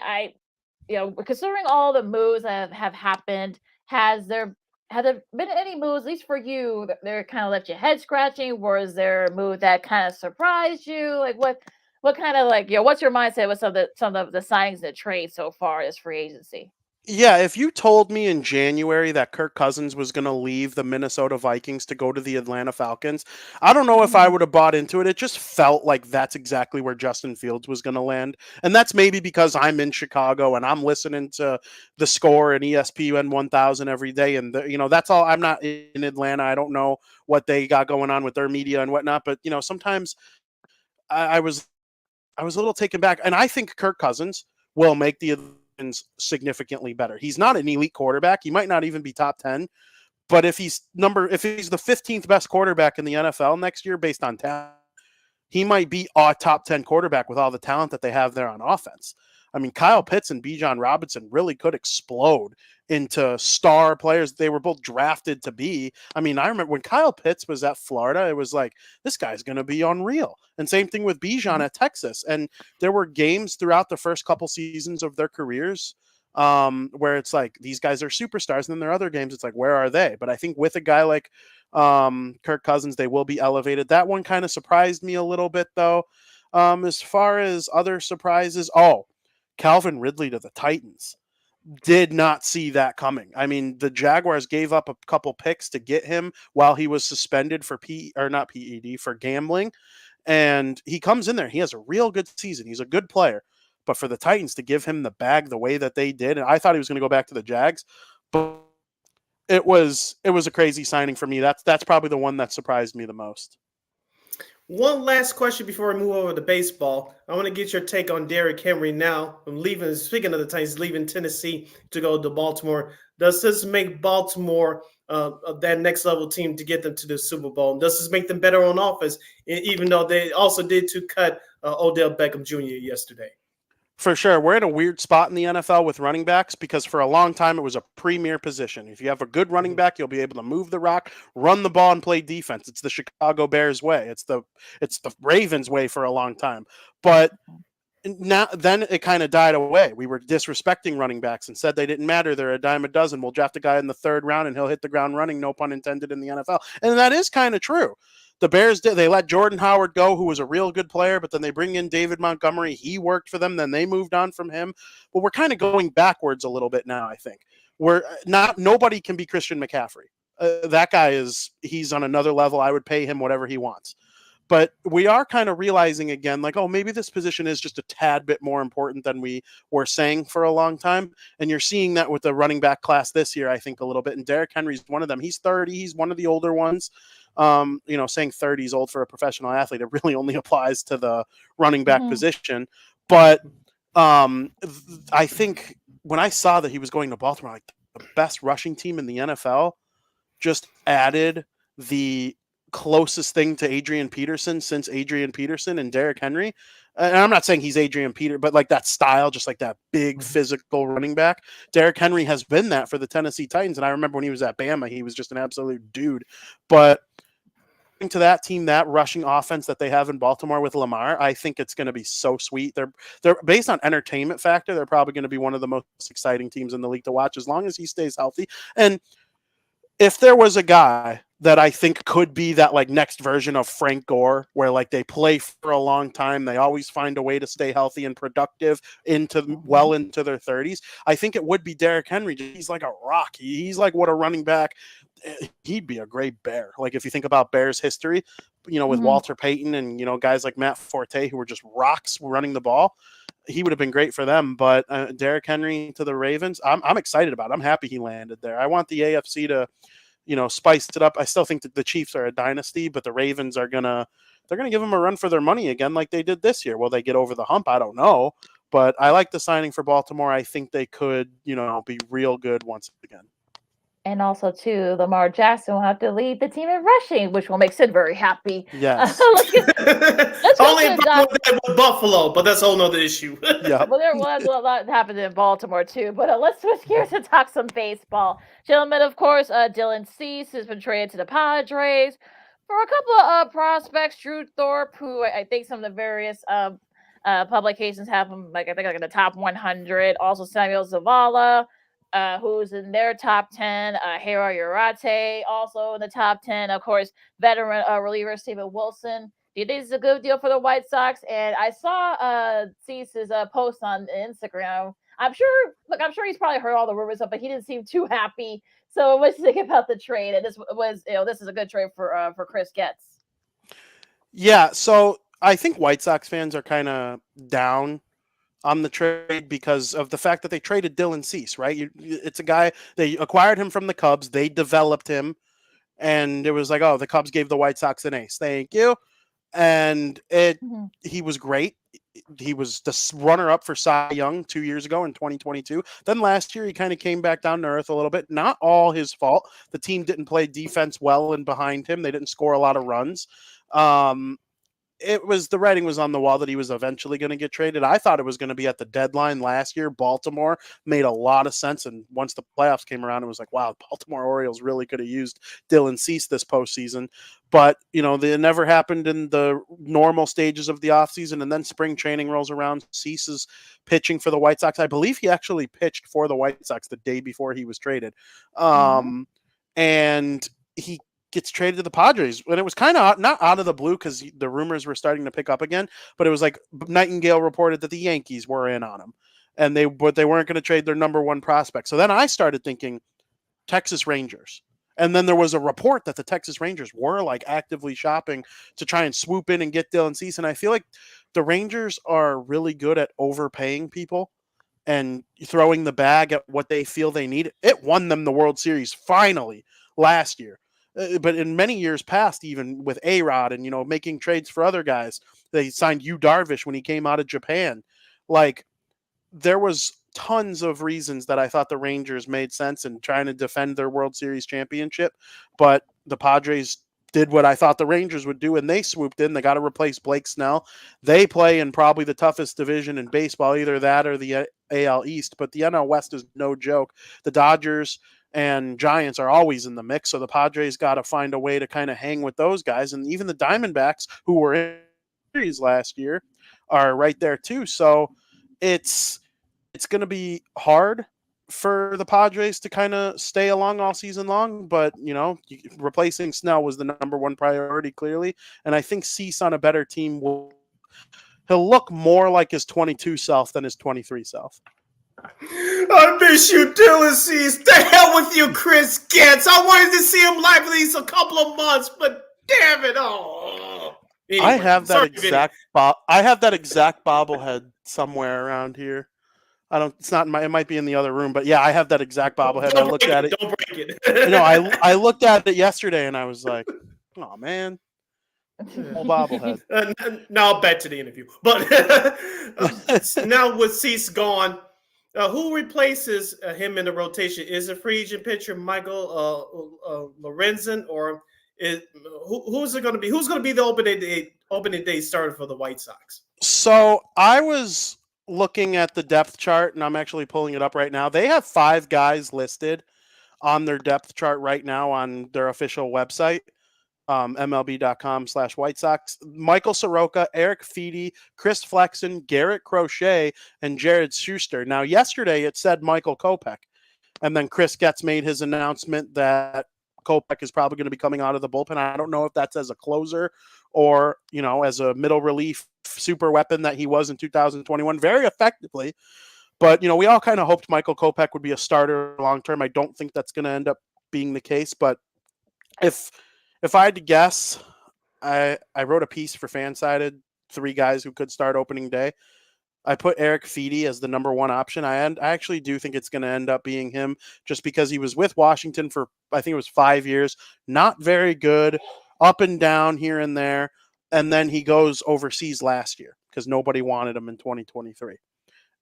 considering all the moves that have happened, have there been any moves, at least for you, that kind of left your head scratching? Was there a move that kind of surprised you? Like what kind of, what's your mindset with some of the signings and trades so far as free agency? Yeah, if you told me in January that Kirk Cousins was going to leave the Minnesota Vikings to go to the Atlanta Falcons, I don't know if I would have bought into it. It just felt like that's exactly where Justin Fields was going to land. And that's maybe because I'm in Chicago and I'm listening to The Score and ESPN 1000 every day. And, that's all. I'm not in Atlanta. I don't know what they got going on with their media and whatnot. But, sometimes I was a little taken back. And I think Kirk Cousins will make the significantly better. He's not an elite quarterback. He might not even be top 10, but if he's the 15th best quarterback in the NFL next year based on talent, he might be a top 10 quarterback with all the talent that they have there on offense. I mean, Kyle Pitts and Bijan Robinson really could explode into star players they were both drafted to be. I mean, I remember when Kyle Pitts was at Florida, it was like, this guy's going to be unreal. And same thing with Bijan at Texas. And there were games throughout the first couple seasons of their careers where it's like, these guys are superstars. And then there are other games, it's like, where are they? But I think with a guy like Kirk Cousins, they will be elevated. That one kind of surprised me a little bit, though. As far as other surprises, Calvin Ridley to the Titans. Did not see that coming. I mean, the Jaguars gave up a couple picks to get him while he was suspended for for gambling. And he comes in there. He has a real good season. He's a good player. But for the Titans to give him the bag the way that they did, and I thought he was going to go back to the Jags, but it was a crazy signing for me. That's probably the one that surprised me the most. One last question before we move over to baseball. I want to get your take on Derrick Henry now. Speaking of the Titans, leaving Tennessee to go to Baltimore. Does this make Baltimore that next level team to get them to the Super Bowl? Does this make them better on offense, even though they also did to cut Odell Beckham Jr. yesterday? For sure. We're in a weird spot in the NFL with running backs because for a long time it was a premier position. If you have a good running back, you'll be able to move the rock, run the ball, and play defense. It's the Chicago Bears way. It's the Ravens way for a long time. But then it kind of died away. We were disrespecting running backs and said they didn't matter. They're a dime a dozen. We'll draft a guy in the third round and he'll hit the ground running, no pun intended, in the NFL. And that is kind of true. The Bears they let Jordan Howard go, who was a real good player, but then they bring in David Montgomery. He worked for them. Then they moved on from him. But we're kind of going backwards a little bit now, I think. Nobody can be Christian McCaffrey. That guy he's on another level. I would pay him whatever he wants. But we are kind of realizing again, like, maybe this position is just a tad bit more important than we were saying for a long time. And you're seeing that with the running back class this year, I think, a little bit. And Derrick Henry's one of them. He's 30. He's one of the older ones. Saying 30 is old for a professional athlete, it really only applies to the running back position. But I think when I saw that he was going to Baltimore, like, the best rushing team in the NFL, just added the closest thing to Adrian Peterson since Adrian Peterson and Derrick Henry. And I'm not saying he's Adrian Peterson, but like that style, just like that big physical running back. Derrick Henry has been that for the Tennessee Titans. And I remember when he was at Bama, he was just an absolute dude. But to that team, that rushing offense that they have in Baltimore with Lamar, I think it's going to be so sweet. They're based on entertainment factor. They're probably going to be one of the most exciting teams in the league to watch as long as he stays healthy. And if there was a guy that I think could be that like next version of Frank Gore, where like they play for a long time. They always find a way to stay healthy and productive well into their 30s. I think it would be Derrick Henry. He's like a rock. He's like what a running back. He'd be a great Bear. Like if you think about Bears history, with Walter Payton and, guys like Matt Forte who were just rocks running the ball, he would have been great for them. But Derrick Henry to the Ravens, I'm excited about it. I'm happy he landed there. I want the AFC to, spice it up. I still think that the Chiefs are a dynasty, but the Ravens they're gonna give them a run for their money again, like they did this year. Will they get over the hump? I don't know, but I like the signing for Baltimore. I think they could, be real good once again. And also, too, Lamar Jackson will have to lead the team in rushing, which will make Sid very happy. Yes. Let's Only with Buffalo, but that's a whole nother issue. Yeah. Well, there was a lot happened in Baltimore, too. But let's switch gears and talk some baseball. Gentlemen, of course, Dylan Cease has been traded to the Padres for a couple of prospects. Drew Thorpe, who I think some of the various publications have him, I think in the top 100. Also, Samuel Zavala, who's in their top 10. Hiro Urate, also in the top 10. Of course, veteran reliever Steven Wilson. Do you think this is a good deal for the White Sox? And I saw Cease's post on Instagram. I'm sure he's probably heard all the rumors, but he didn't seem too happy. So what do you think about the trade? And this is a good trade for Chris Getz. Yeah, so I think White Sox fans are kind of down on the trade because of the fact that they traded Dylan Cease, right? It's a guy, they acquired him from the Cubs, they developed him, and it was like, oh, the Cubs gave the White Sox an ace. Thank you. And he was great. He was the runner-up for Cy Young 2 years ago in 2022. Then last year, he kind of came back down to earth a little bit. Not all his fault. The team didn't play defense well and behind him. They didn't score a lot of runs. The writing was on the wall that he was eventually going to get traded. I thought it was going to be at the deadline last year. Baltimore made a lot of sense. And once the playoffs came around, it was like, wow, Baltimore Orioles really could have used Dylan Cease this postseason. But, it never happened in the normal stages of the offseason. And then spring training rolls around. Cease is pitching for the White Sox. I believe he actually pitched for the White Sox the day before he was traded. And he gets traded to the Padres. And it was kind of not out of the blue because the rumors were starting to pick up again, but it was like Nightingale reported that the Yankees were in on him and they weren't going to trade their number one prospect. So then I started thinking Texas Rangers. And then there was a report that the Texas Rangers were like actively shopping to try and swoop in and get Dylan Cease. And I feel like the Rangers are really good at overpaying people and throwing the bag at what they feel they need. It won them the World Series finally last year. But in many years past, even with A-Rod and, making trades for other guys, they signed Yu Darvish when he came out of Japan. Like, there was tons of reasons that I thought the Rangers made sense in trying to defend their World Series championship. But the Padres did what I thought the Rangers would do, and they swooped in. They got to replace Blake Snell. They play in probably the toughest division in baseball, either that or the AL East. But the NL West is no joke. The Dodgers and Giants are always in the mix, so the Padres got to find a way to kind of hang with those guys. And even the Diamondbacks, who were in the series last year, are right there too. So it's going to be hard for the Padres to kind of stay along all season long. But, replacing Snell was the number one priority, clearly. And I think Cease on a better team he'll look more like his 22 self than his 23 self. I miss you, Dylan Cease. The hell with you, Chris Getz. I wanted to see him live at least a couple of months, but damn it! Anyway, I have that exact bobblehead somewhere around here. It's not in it might be in the other room, but yeah, I have that exact bobblehead. I looked at it. Don't break it. I looked at it yesterday and I was like, oh man. Whole bobblehead. Now back to the interview. But now with Cease gone, who replaces him in the rotation? Is it free agent pitcher Michael Lorenzen, or who's it going to be? Who's going to be the opening day starter for the White Sox? So I was looking at the depth chart, and I'm actually pulling it up right now. They have 5 guys listed on their depth chart right now on their official website. MLB.com/White Sox. Michael Soroka, Eric Feedy, Chris Flexen, Garrett Crochet, and Jared Schuster. Now, yesterday it said Michael Kopech, and then Chris Getz made his announcement that Kopech is probably going to be coming out of the bullpen. I don't know if that's as a closer or, as a middle relief super weapon that he was in 2021 very effectively. But, we all kind of hoped Michael Kopech would be a starter long term. I don't think that's going to end up being the case. But if I had to guess, I wrote a piece for Fansided, 3 guys who could start opening day. I put Eric Feedy as the number 1 option. I actually do think it's going to end up being him just because he was with Washington for, I think it was 5 years. Not very good, up and down here and there. And then he goes overseas last year because nobody wanted him in 2023.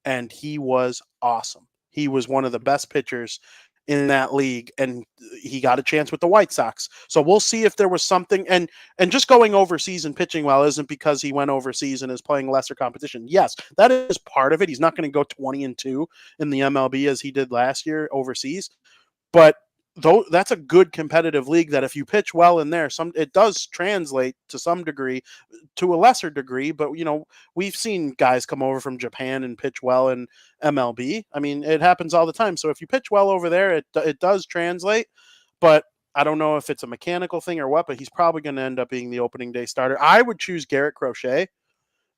And he was awesome. He was one of the best pitchers in that league, and he got a chance with the White Sox. So we'll see if there was something. And just going overseas and pitching well isn't because he went overseas and is playing lesser competition. Yes, that is part of it. He's not going to go 20-2 in the MLB as he did last year overseas. But though that's a good competitive league that if you pitch well in there, it does translate to some degree, to a lesser degree. But we've seen guys come over from Japan and pitch well in MLB. I mean, it happens all the time. So if you pitch well over there, it does translate. But I don't know if it's a mechanical thing or what. But he's probably going to end up being the opening day starter. I would choose Garrett Crochet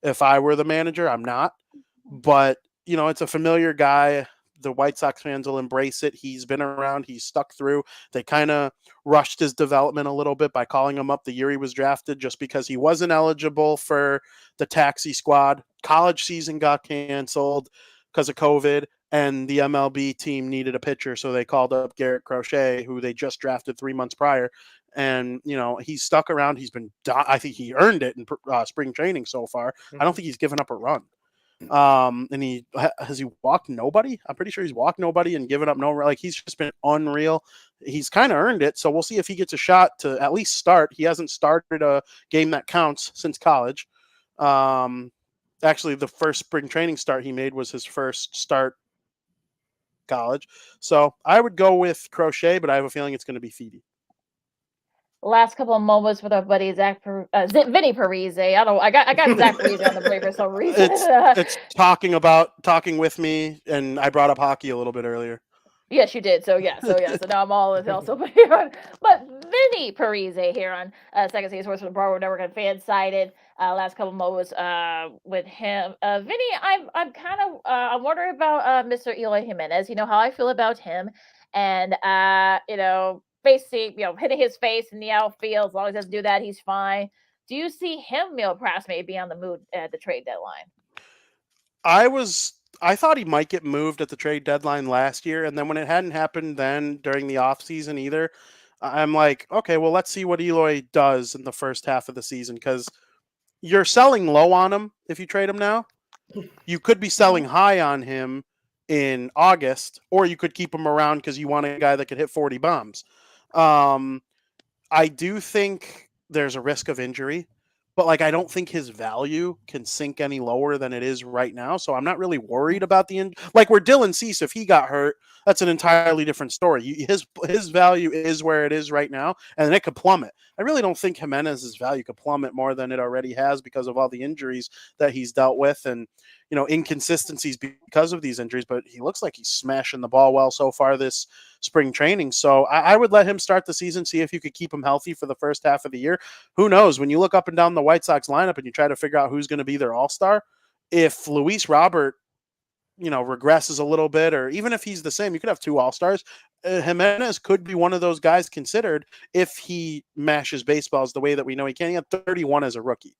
if I were the manager. I'm not, but it's a familiar guy. The White Sox fans will embrace it. He's been around. He's stuck through. They kind of rushed his development a little bit by calling him up the year he was drafted just because he wasn't eligible for the taxi squad. College season got canceled because of COVID, and the MLB team needed a pitcher, so they called up Garrett Crochet, who they just drafted 3 months prior. And, he's stuck around. I think he earned it in spring training so far. I don't think he's given up a run. And has he walked nobody? I'm pretty sure he's walked nobody and given up he's just been unreal. He's kind of earned it. So we'll see if he gets a shot to at least start. He hasn't started a game that counts since college. Actually the first spring training start he made was his first start college. So I would go with Crochet, but I have a feeling it's going to be Feedy. Last couple of moments with our buddy Vinnie Parise. I got Zach Parise on the brain for some reason. It's talking with me, and I brought up hockey a little bit earlier. Yes, you did. So now I'm all in also. But Vinnie Parise here on Second City Sports from the Barroom Network and Fansided. Last couple of moments with him. Vinnie, I'm kind of I'm wondering about Mr. Eloy Jimenez. You know how I feel about him, and basically, hitting his face in the outfield. As long as he doesn't do that, he's fine. Do you see him, perhaps maybe on the move at the trade deadline? I thought he might get moved at the trade deadline last year, and then when it hadn't happened then during the offseason either, I'm like, okay, well, let's see what Eloy does in the first half of the season, because you're selling low on him if you trade him now. You could be selling high on him in August, or you could keep him around because you want a guy that could hit 40 bombs. I do think there's a risk of injury, but I don't think his value can sink any lower than it is right now. So I'm not really worried about the where Dylan Cease, if he got hurt, that's an entirely different story. His value is where it is right now, and it could plummet. I really don't think Jimenez's value could plummet more than it already has because of all the injuries that he's dealt with and inconsistencies because of these injuries. But he looks like he's smashing the ball well so far this spring training. So I would let him start the season, see if you could keep him healthy for the first half of the year. Who knows? When you look up and down the White Sox lineup and you try to figure out who's going to be their all-star, if Luis Robert regresses a little bit, or even if he's the same, you could have 2 all-stars. Jimenez could be one of those guys considered if he mashes baseballs the way that we know he can. He had 31 as a rookie,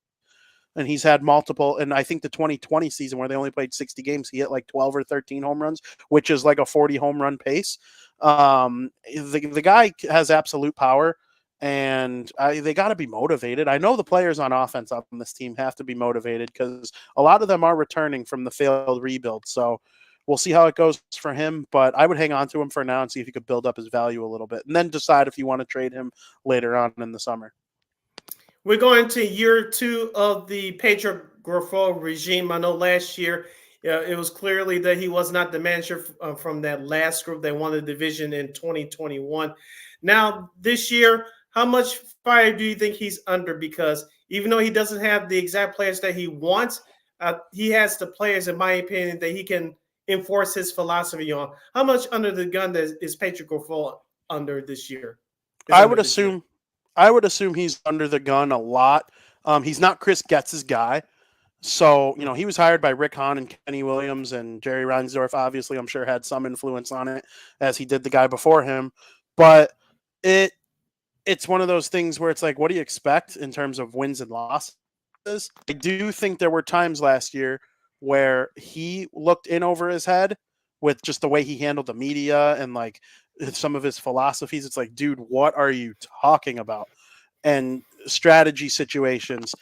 and he's had multiple. And I think the 2020 season where they only played 60 games, he hit 12 or 13 home runs, which is a 40 home run pace. The guy has absolute power, and they got to be motivated. I know the players on offense on this team have to be motivated because a lot of them are returning from the failed rebuild. So we'll see how it goes for him, but I would hang on to him for now and see if he could build up his value a little bit, and then decide if you want to trade him later on in the summer. We're going to year 2 of the Pedro Grifol regime. I know last year it was clearly that he was not the manager from that last group that won the division in 2021. Now, this year, how much fire do you think he's under? Because even though he doesn't have the exact players that he wants, he has the players, in my opinion, that he can enforce his philosophy on. How much under the gun is Pedro Grifol under this year? I would assume he's under the gun a lot. He's not Chris Getz's guy. So, he was hired by Rick Hahn and Kenny Williams, and Jerry Reinsdorf, obviously, I'm sure had some influence on it, as he did the guy before him. But it's one of those things where it's like, what do you expect in terms of wins and losses? I do think there were times last year where he looked in over his head with just the way he handled the media and like some of his philosophies. It's like, dude, what are you talking about? And strategy situations.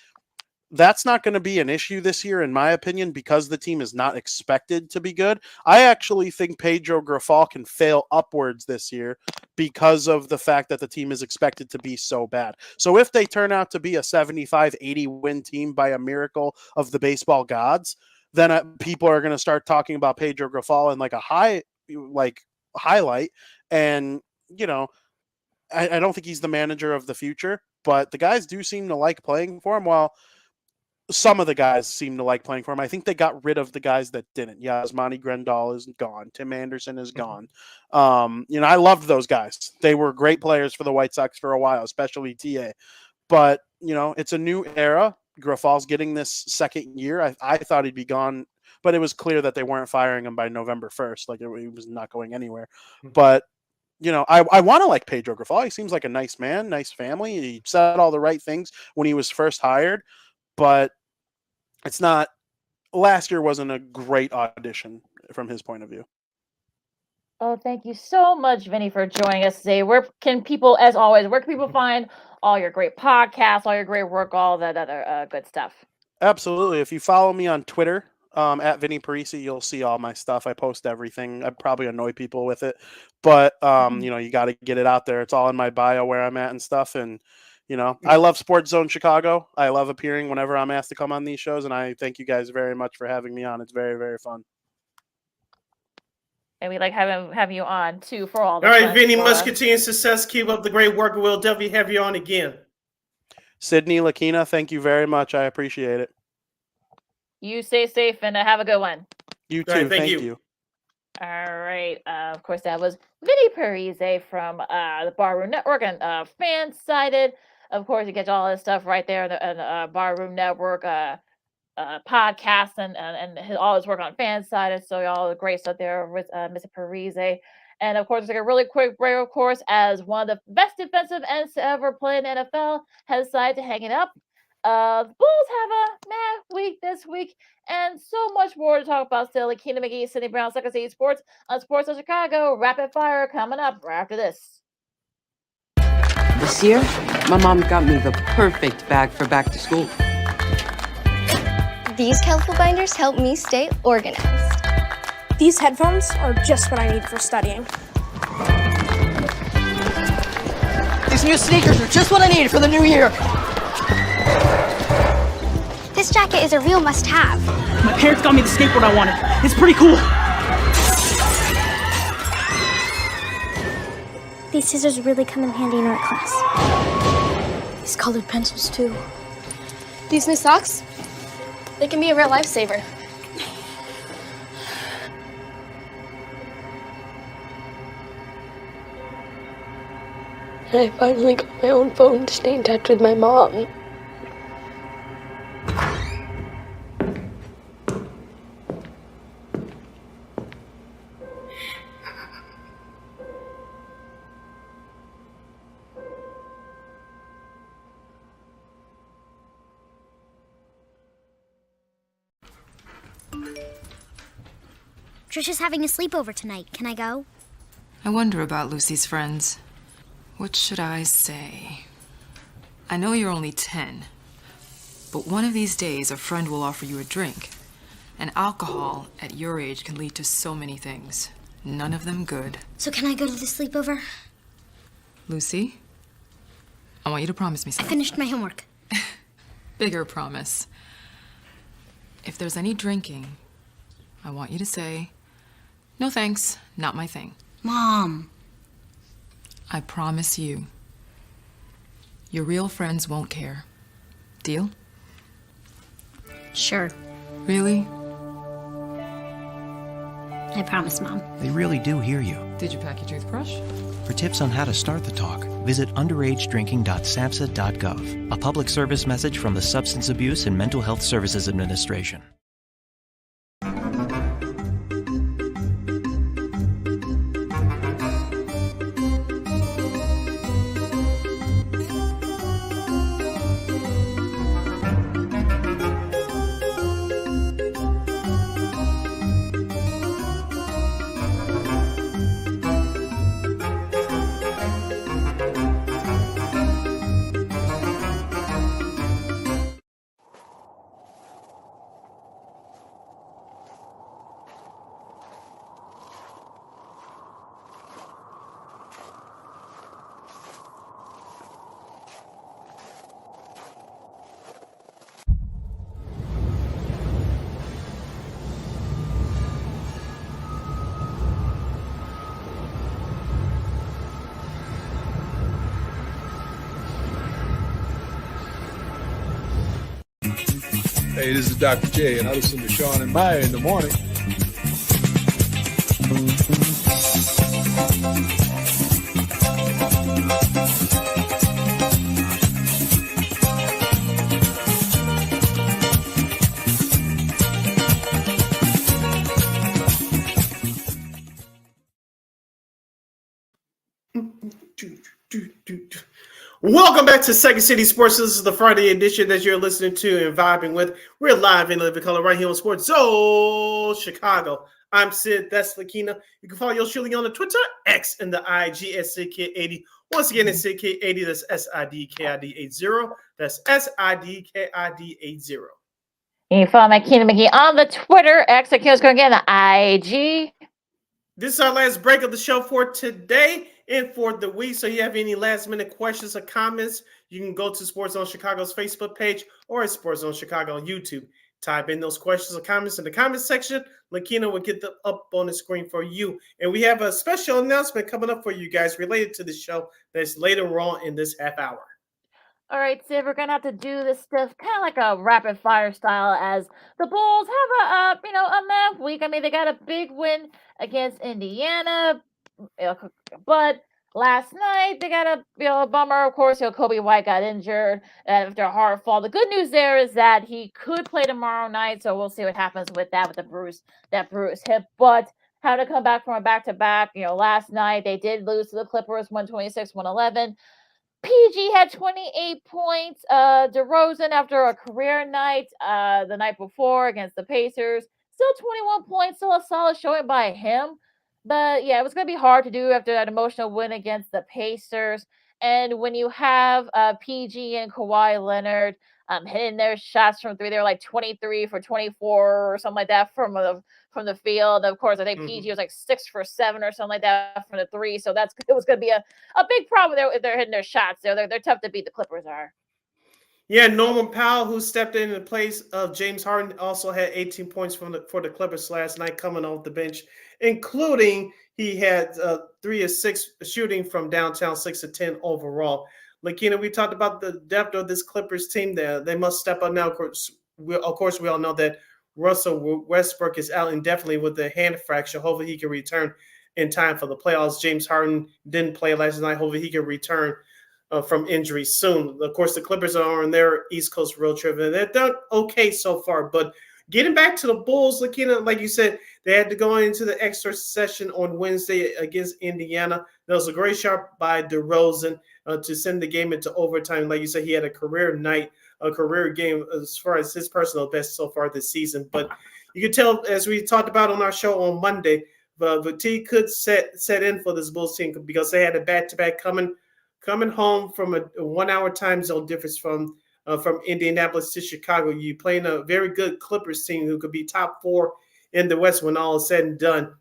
That's not going to be an issue this year, in my opinion, because the team is not expected to be good. I actually think Pedro Grafal can fail upwards this year because of the fact that the team is expected to be so bad. So if they turn out to be a 75-80 win team by a miracle of the baseball gods, then people are going to start talking about Pedro Grafal in like a highlight. And, I don't think he's the manager of the future, but the guys do seem to like playing for him. While some of the guys seem to like playing for him, I think they got rid of the guys that didn't. Yasmani Grandal is gone. Tim Anderson is gone. I loved those guys. They were great players for the White Sox for a while, especially TA. But, it's a new era. Grafal's getting this second year. I thought he'd be gone, but it was clear that they weren't firing him by November 1st. Like, he was not going anywhere. But, I want to like Pedro Grafal. He seems like a nice man, nice family. He said all the right things when he was first hired. But it's not. Last year wasn't a great audition from his point of view. Oh, thank you so much, Vinny, for joining us today. Where can people find all your great podcasts, all your great work, all that other good stuff? Absolutely. If you follow me on Twitter, at Vinnie Parise, you'll see all my stuff. I post everything. I probably annoy people with it, but you got to get it out there. It's all in my bio where I'm at and stuff. And I love Sports Zone Chicago. I love appearing whenever I'm asked to come on these shows, and I thank you guys very much for having me on. It's very, very fun. And we like having you on too for all. All right, Vinny, much continued success. Keep up the great work. We'll definitely have you on again. Sydney Lakina, thank you very much. I appreciate it. You stay safe and have a good one. You too. Right, thank you. All right. Of course, that was Vinnie Parise from the Barroom Network and Fansided. Of course, you get all this stuff right there on the Barroom Network podcast and all his work on Fansided. So all the great stuff there with Mr. Parise. And of course, like a really quick break, of course, as one of the best defensive ends to ever play in the NFL has decided to hang it up. The Bulls have a meh week this week, and so much more to talk about still. Like Keenan McGee, Sidney Brown, Second City Sports on Sports of Chicago. Rapid fire coming up right after this. This year, my mom got me the perfect bag for back to school. These colorful binders help me stay organized. These headphones are just what I need for studying. These new sneakers are just what I need for the new year. This jacket is a real must-have. My parents got me the skateboard I wanted. It's pretty cool. These scissors really come in handy in art class. These colored pencils, too. These new socks, they can be a real lifesaver. I finally got my own phone to stay in touch with my mom. Trisha's having a sleepover tonight. Can I go? I wonder about Lucy's friends. What should I say? I know you're only 10, but one of these days a friend will offer you a drink. And alcohol at your age can lead to so many things. None of them good. So can I go to the sleepover? Lucy, I want you to promise me something. I finished my homework. Bigger promise. If there's any drinking, I want you to say, "No thanks, not my thing." Mom. I promise you, your real friends won't care. Deal? Sure. Really? I promise, Mom. They really do hear you. Did you pack your toothbrush? For tips on how to start the talk, visit underagedrinking.samhsa.gov. A public service message from the Substance Abuse and Mental Health Services Administration. Hey, this is Dr. J, and I listen to Sean and Maya in the morning. Welcome back to Second City Sports. This is the Friday edition that you're listening to and vibing with. We're live in living color right here on Sports Zone Chicago. I'm Sid. That's Lakina. You can follow yours truly on the Twitter, X, and the IG at SidKid80. Once again, it's SidKid80. That's SIDKID80. That's SIDKID80. You can follow my Keenan McGee on the Twitter, X, and going again, the IG. This is our last break of the show for today and for the week. So if you have any last minute questions or comments, you can go to Sports Zone Chicago's Facebook page or at Sports Zone Chicago on YouTube. Type in those questions or comments in the comment section. Lakina will get them up on the screen for you. And we have a special announcement coming up for you guys related to the show that's later on in this half hour. All right, so we're gonna have to do this stuff kind of like a rapid fire style, as the Bulls have a month week. I mean, they got a big win against Indiana, but last night they got a bummer. Of course, Kobe White got injured after a hard fall. The good news there is that he could play tomorrow night, so we'll see what happens with that, with the bruised hip. But how to come back from a back-to-back? Last night they did lose to the Clippers, 126-111. PG had 28 points. DeRozan, after a career night the night before against the Pacers, still 21 points, still a solid showing by him. But yeah, it was going to be hard to do after that emotional win against the Pacers. And when you have PG and Kawhi Leonard hitting their shots from three, they were like 23 for 24 or something like that from the field. Of course, I think PG was like 6 for 7 or something like that from the three. So it was going to be a big problem there if they're hitting their shots. They're tough to beat. The Clippers are. Yeah, Norman Powell, who stepped in place of James Harden, also had 18 points for the Clippers last night coming off the bench, including he had 3 of 6 shooting from downtown, 6 of 10 overall. Lakina, we talked about the depth of this Clippers team there. They must step up now. Of course, we all know that Russell Westbrook is out indefinitely with a hand fracture. Hopefully he can return in time for the playoffs. James Harden didn't play last night. Hopefully he can return from injury soon. Of course, the Clippers are on their East Coast road trip, and they're done okay so far. But getting back to the Bulls, Lakina, like you said, they had to go into the extra session on Wednesday against Indiana. That was a great shot by DeRozan to send the game into overtime. Like you said, he had a career night, a career game as far as his personal best so far this season. But you can tell, as we talked about on our show on Monday, fatigue could set in for this Bulls team because they had a back-to-back coming home from a 1 hour time zone difference from Indianapolis to Chicago. You playing a very good Clippers team who could be top 4 in the West when all is said and done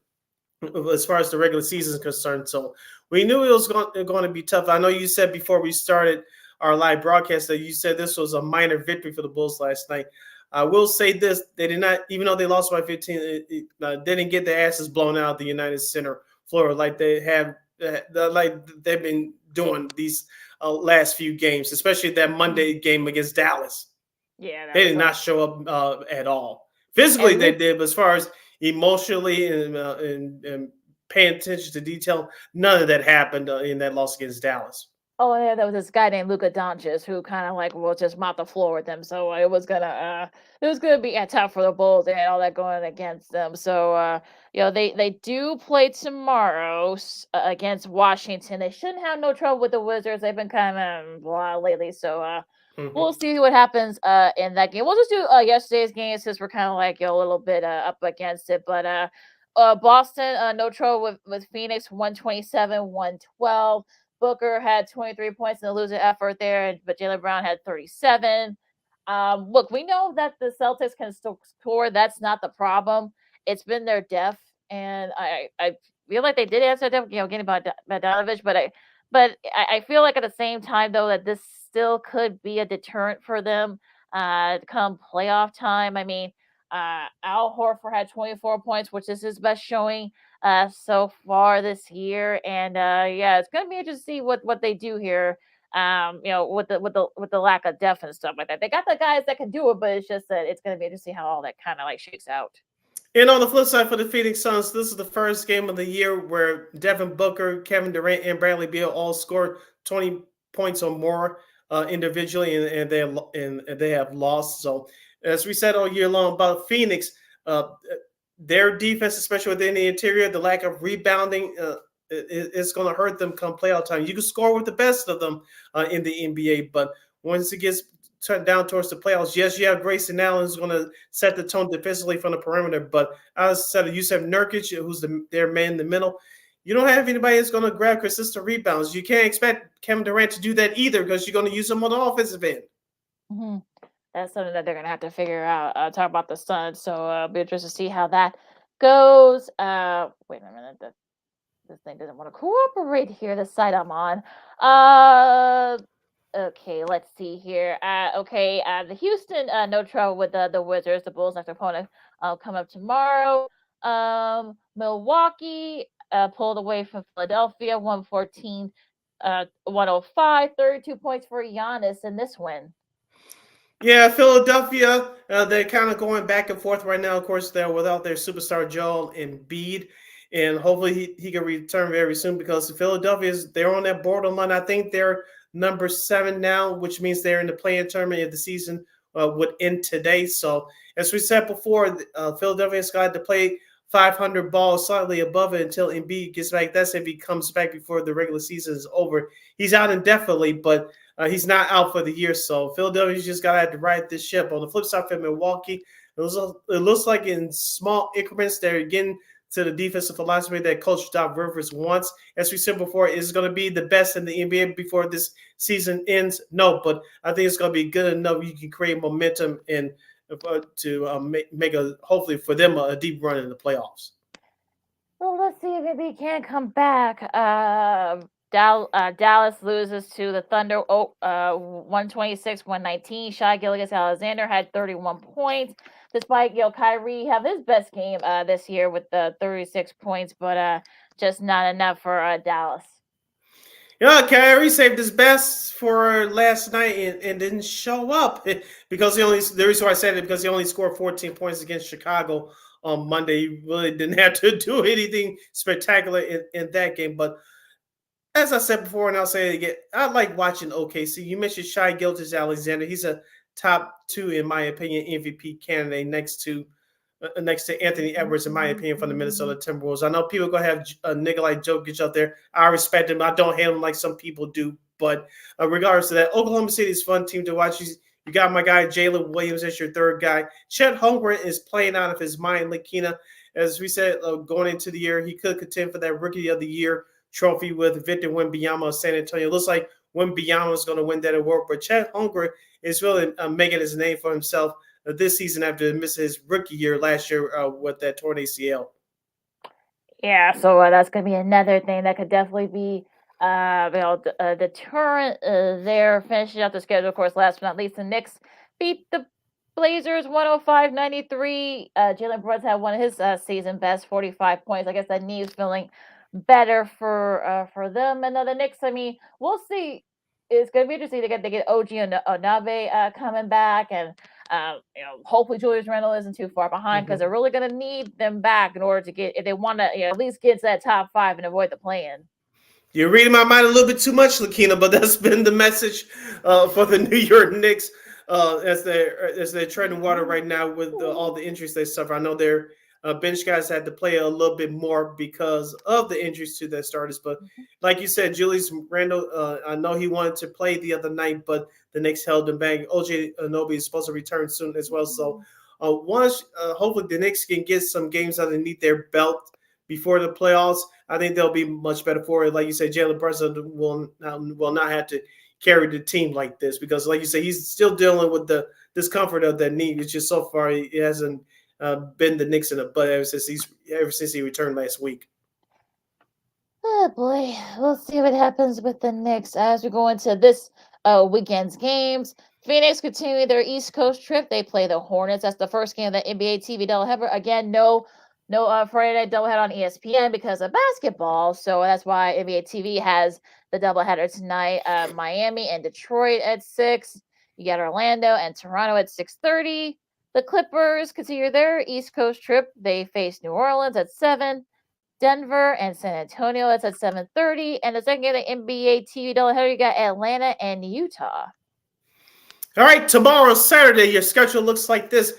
as far as the regular season is concerned. So we knew it was going to be tough. I know you said before we started our live broadcast that you said this was a minor victory for the Bulls last night. I will say this: they did not, even though they lost by 15, didn't get their asses blown out of the United Center floor like they have, like they've been doing these last few games, especially that Monday game against Dallas. Yeah, they did not show up at all. Physically, they did, but as far as emotionally and paying attention to detail. None of that happened in that loss against Dallas. Oh yeah, there was this guy named Luka Doncic who kind of like will just mop the floor with them. So it was gonna be tough for the Bulls. They had all that going against them. So they do play tomorrow against Washington. They shouldn't have no trouble with the Wizards. They've been kind of blah lately. So we'll see what happens in that game. We'll just do yesterday's game since we're kind of like a little bit up against it. But Boston no trouble with Phoenix 127-112. Booker had 23 points in the losing effort there, but Jaylen Brown had 37. Look, we know that the Celtics can still score. That's not the problem. It's been their depth, and I feel like they did answer depth, getting Bogdanovich, but I feel like at the same time though that this still could be a deterrent for them come playoff time. I mean, Al Horford had 24 points, which is his best showing so far this year, and it's gonna be interesting to see what they do here. With the lack of depth and stuff like that. They got the guys that can do it, but it's just that it's gonna be interesting to see how all that kind of like shakes out. And on the flip side for the Phoenix Suns, this is the first game of the year where Devin Booker, Kevin Durant, and Bradley Beal all scored 20 points or more individually, and they have lost. So as we said all year long about Phoenix, their defense, especially within the interior, the lack of rebounding, it's going to hurt them come playoff time. You can score with the best of them in the NBA, but once it gets turned down towards the playoffs, yes, you have Grayson Allen who's going to set the tone defensively from the perimeter, but as I said, Yusuf Nurkic, who's their man in the middle, you don't have anybody that's going to grab consistent rebounds. You can't expect Kevin Durant to do that either because you're going to use him on the offensive end. Mm-hmm. That's something that they're going to have to figure out. Talk about the Suns, so I'll be interested to see how that goes. Wait a minute. This thing doesn't want to cooperate here, the site I'm on. Okay, let's see here. The Houston, no trouble with the Wizards. The Bulls, next opponent, come up tomorrow. Milwaukee pulled away from Philadelphia, 114-105, 32 points for Giannis in this win. Yeah, Philadelphia, they're kind of going back and forth right now. Of course, they're without their superstar Joel Embiid, and hopefully he can return very soon because Philadelphia they're on that borderline. I think they're number 7 now, which means they're in the play-in tournament of the season would end today. So as we said before, Philadelphia's got to play 500 balls slightly above it until Embiid gets back. That's if he comes back before the regular season is over. He's out indefinitely, but he's not out for the year. So Philadelphia's just got to have to ride this ship. On the flip side for Milwaukee, it looks like in small increments they're getting to the defensive philosophy that Coach Doc Rivers wants. As we said before, is going to be the best in the NBA before this season ends? No, but I think it's going to be good enough. You can create momentum and to make hopefully for them a deep run in the playoffs. Well, let's see if maybe he can come back. Dallas loses to the Thunder 126-119. Shai Gilgeous-Alexander had 31 points. Despite Kyrie have his best game this year with 36 points, but just not enough for Dallas. Yeah, Kyrie saved his best for last night and didn't show up because the reason why I said it because he only scored 14 points against Chicago on Monday. He really didn't have to do anything spectacular in that game. But as I said before, and I'll say it again, I like watching OKC. You mentioned Shai Gilgeous-Alexander. He's a top 2, in my opinion, MVP candidate next to Anthony Edwards, in my opinion, from the Minnesota Timberwolves. I know people are going to have a nigga like Jokic out there. I respect him. I don't hate him like some people do. But regardless of that, Oklahoma City is a fun team to watch. You got my guy Jalen Williams as your third guy. Chet Holmgren is playing out of his mind. Lakina, as we said, going into the year, he could contend for that Rookie of the Year trophy with Victor Wembanyama of San Antonio. It looks like Wembanyama is going to win that award, but Chet Holmgren is really making his name for himself this season after missing his rookie year last year with that torn ACL. Yeah, so that's going to be another thing that could definitely be a deterrent there. Finishing up the schedule, of course, last but not least, the Knicks beat the Blazers 105-93. Jalen Brunson had one of his season best, 45 points. I guess that knee is feeling better for them. And the Knicks, I mean, we'll see. It's going to be interesting to get OG Onabe coming back, and Hopefully Julius Randle isn't too far behind because they're really going to need them back in order to get, if they want to at least get to that top 5 and avoid the play-in. You're reading my mind a little bit too much, Lakina, but that's been the message for the New York Knicks as they're treading water right now with all the injuries they suffer. I know their bench guys had to play a little bit more because of the injuries to their starters, but like you said, Julius Randle, I know he wanted to play the other night, but the Knicks held him back. OJ Anunoby is supposed to return soon as well, so once hopefully the Knicks can get some games underneath their belt before the playoffs, I think they'll be much better for it. Like you said, Jalen Brunson will not have to carry the team like this because, like you say, he's still dealing with the discomfort of that knee. It's just so far it hasn't been the Knicks in the butt ever since he returned last week. Oh boy, we'll see what happens with the Knicks as we go into this weekend's games. Phoenix continue their East Coast trip. They play the Hornets. That's the first game of the NBA TV doubleheader. Again, no Friday night doubleheader on ESPN because of basketball. So that's why NBA TV has the doubleheader tonight. Miami and Detroit at 6. You got Orlando and Toronto at 6:30. The Clippers continue their East Coast trip. They face New Orleans at 7. Denver and San Antonio, that's at 7:30. And the second game of the NBA TV doubleheader, you got Atlanta and Utah. All right, tomorrow, Saturday, your schedule looks like this.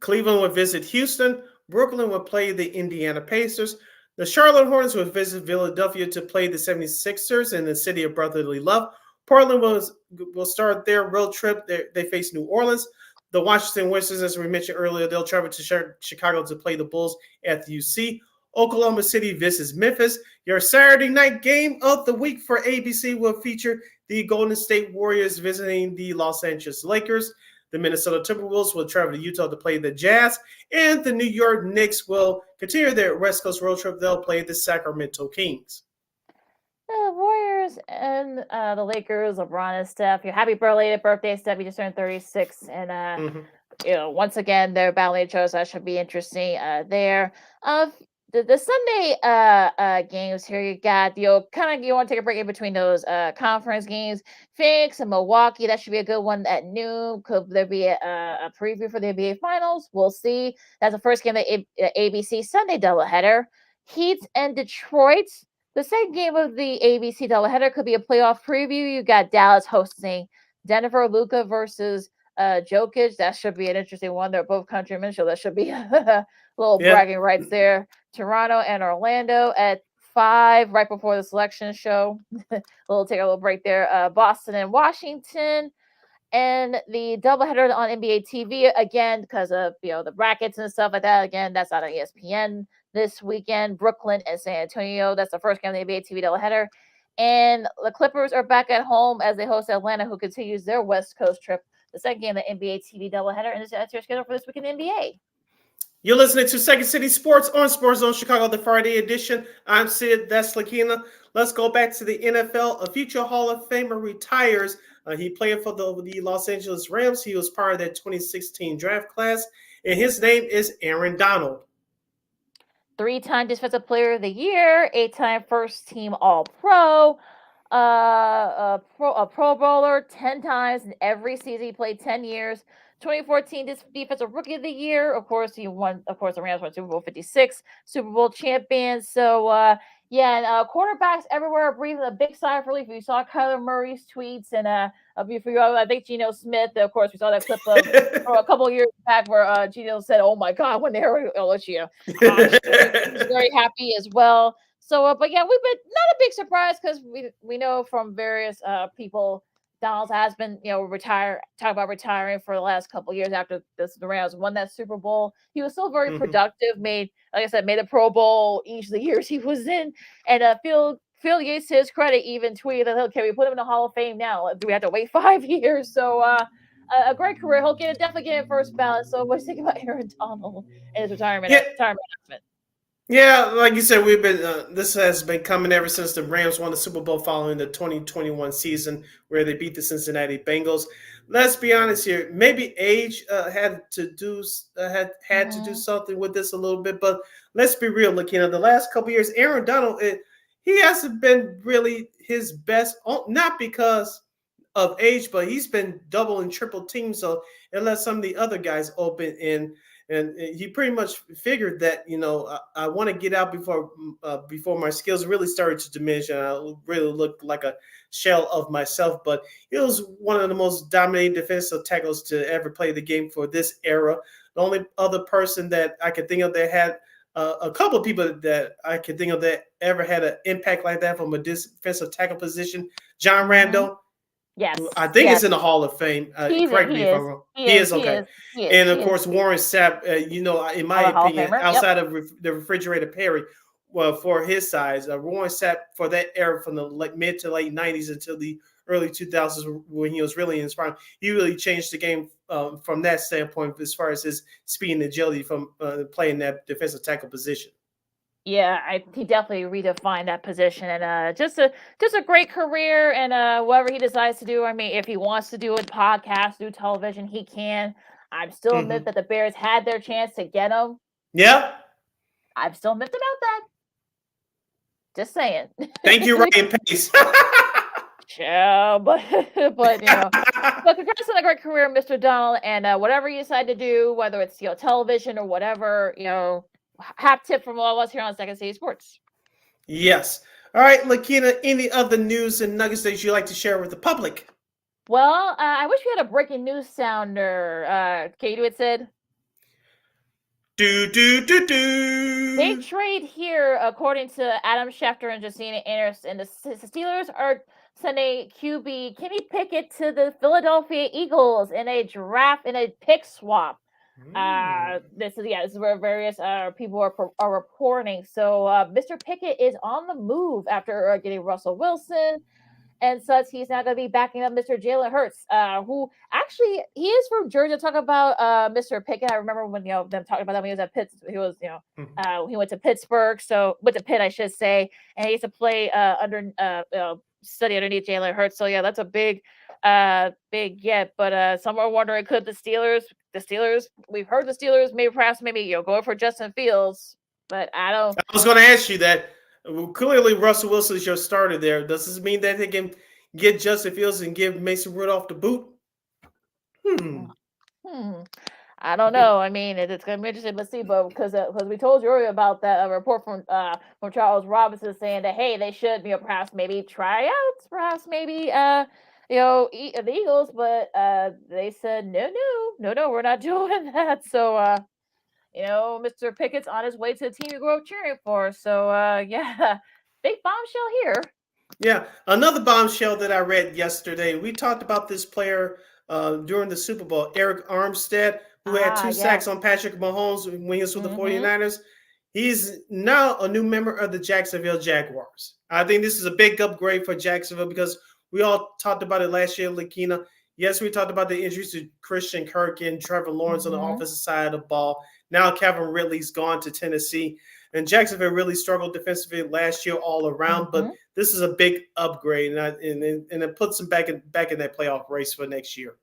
Cleveland will visit Houston. Brooklyn will play the Indiana Pacers. The Charlotte Hornets will visit Philadelphia to play the 76ers in the city of brotherly love. Portland will start their road trip. They face New Orleans. The Washington Wizards, as we mentioned earlier, they'll travel to Chicago to play the Bulls at the UC. Oklahoma City visits Memphis. Your Saturday night game of the week for ABC will feature the Golden State Warriors visiting the Los Angeles Lakers. The Minnesota Timberwolves will travel to Utah to play the Jazz. And the New York Knicks will continue their West Coast road trip. They'll play the Sacramento Kings. The Warriors and the Lakers, LeBron and Steph. Your happy birthday, Steph. You just turned 36. And, once again, they're battling each other, so that should be interesting there. The Sunday games here, you got you want to take a break in between those conference games. Phoenix and Milwaukee, that should be a good one at noon. Could there be a preview for the NBA Finals? We'll see. That's the first game of the ABC Sunday doubleheader. Heat and Detroit. The second game of the ABC doubleheader could be a playoff preview. You got Dallas hosting Denver, Luka versus Jokic. That should be an interesting one. They're both countrymen, so that should be a little bragging rights there. Toronto and Orlando at 5, right before the selection show. Take a little break there. Boston and Washington. And the doubleheader on NBA TV, again, because of the brackets and stuff like that. Again, that's not on ESPN this weekend. Brooklyn and San Antonio. That's the first game of the NBA TV doubleheader. And the Clippers are back at home as they host Atlanta, who continues their West Coast trip. The second game of the NBA TV doubleheader. And that's your schedule for this week in the NBA. You're listening to Second City Sports on Sports Zone Chicago, the Friday edition. I'm Sid, that's Lakina. Let's go back to the NFL. A future Hall of Famer retires. He played for the Los Angeles Rams. He was part of that 2016 draft class, and his name is Aaron Donald. 3-time Defensive Player of the Year, 8-time First Team All-Pro, a Pro Bowler 10 times in every season. He played 10 years. 2014 Defensive Rookie of the Year. Of course, the Rams won Super Bowl 56, Super Bowl champion. So, and quarterbacks everywhere are breathing a big sigh of relief. We saw Kyler Murray's tweets, and I think Geno Smith. Of course, we saw that clip of a couple of years back where Geno said, "Oh my God," when they heard LSU. He was very happy as well. So, but yeah, we've been not a big surprise because we know from various people. Donald has been, talking about retiring for the last couple of years after the Rams won that Super Bowl. He was still very productive, made a Pro Bowl each of the years he was in. And Phil Yates, to his credit, even tweeted that, can we put him in the Hall of Fame now? Do we have to wait 5 years? So a great career. He'll definitely get in first ballot. So what do you think about Aaron Donald and his retirement announcement? Yeah, like you said, we've been. This has been coming ever since the Rams won the Super Bowl following the 2021 season, where they beat the Cincinnati Bengals. Let's be honest here. Maybe age had to do something with this a little bit, but let's be real. Looking at the last couple of years, Aaron Donald, he hasn't been really his best. Not because of age, but he's been double and triple teamed, so it let some of the other guys open in. And he pretty much figured that, I want to get out before my skills really started to diminish and I really looked like a shell of myself. But he was one of the most dominating defensive tackles to ever play the game for this era. The only other person that I could think of that had a couple of people that I could think of that ever had an impact like that from a defensive tackle position, John Randall. Yes, I think it's in the Hall of Fame. Correct me if I'm wrong. He is okay. And of course, Warren Sapp, in my opinion, outside of the refrigerator Perry, well, for his size, Warren Sapp for that era from the mid to late 90s until the early 2000s when he was really inspiring, he really changed the game from that standpoint as far as his speed and agility from playing that defensive tackle position. Yeah, he definitely redefined that position, and just a great career. And whatever he decides to do, I mean, if he wants to do a podcast, do television, he can. I'm still admit that the Bears had their chance to get him. Yeah, I'm still miffed about that. Just saying. Thank you, Ryan Pace. Yeah, but but congrats on a great career, Mr. Donald, and whatever you decide to do, whether it's television or whatever, hat tip from all of us here on Second City Sports. Yes. All right, Lakina, any other news and nuggets that you'd like to share with the public? Well, I wish we had a breaking news sounder. Can you do it, Sid? Do. Big trade here, according to Adam Schefter and Josina Anderson. The Steelers are sending QB Kenny Pickett to the Philadelphia Eagles in a pick swap. This is where various people are reporting. So Mr. Pickett is on the move after getting Russell Wilson and such. He's now going to be backing up Mr. Jalen Hurts, who actually he is from Georgia. Talk about Mr. Pickett. I remember when them talking about that when he was at Pitt. He was he went to Pittsburgh, so went to Pitt, I should say, and he used to play study underneath Jalen Hurts. So yeah, that's a big get. But some are wondering, could the Steelers, we've heard the Steelers maybe going for Justin Fields, but I was going to ask you that. Clearly, Russell Wilson is your starter there. Does this mean that they can get Justin Fields and give Mason Rudolph the boot? I don't know. I mean, it's going to be interesting to see, but because we told you earlier about that report from Charles Robinson saying that, hey, they should perhaps maybe try out, the Eagles, but they said no, we're not doing that. So Mr. Pickett's on his way to the team you grew up cheering for. So yeah, big bombshell here. Yeah, another bombshell that I read yesterday. We talked about this player during the Super Bowl, Eric Armstead, who had 2 sacks on Patrick Mahomes when he was with the 49ers. He's now a new member of the Jacksonville Jaguars. I think this is a big upgrade for Jacksonville because we all talked about it last year, Lakina. Yes, we talked about the injuries to Christian Kirk and Trevor Lawrence on the offensive side of the ball. Now Kevin Ridley's gone to Tennessee. And Jacksonville really struggled defensively last year all around, but this is a big upgrade, and it puts them back in that playoff race for next year.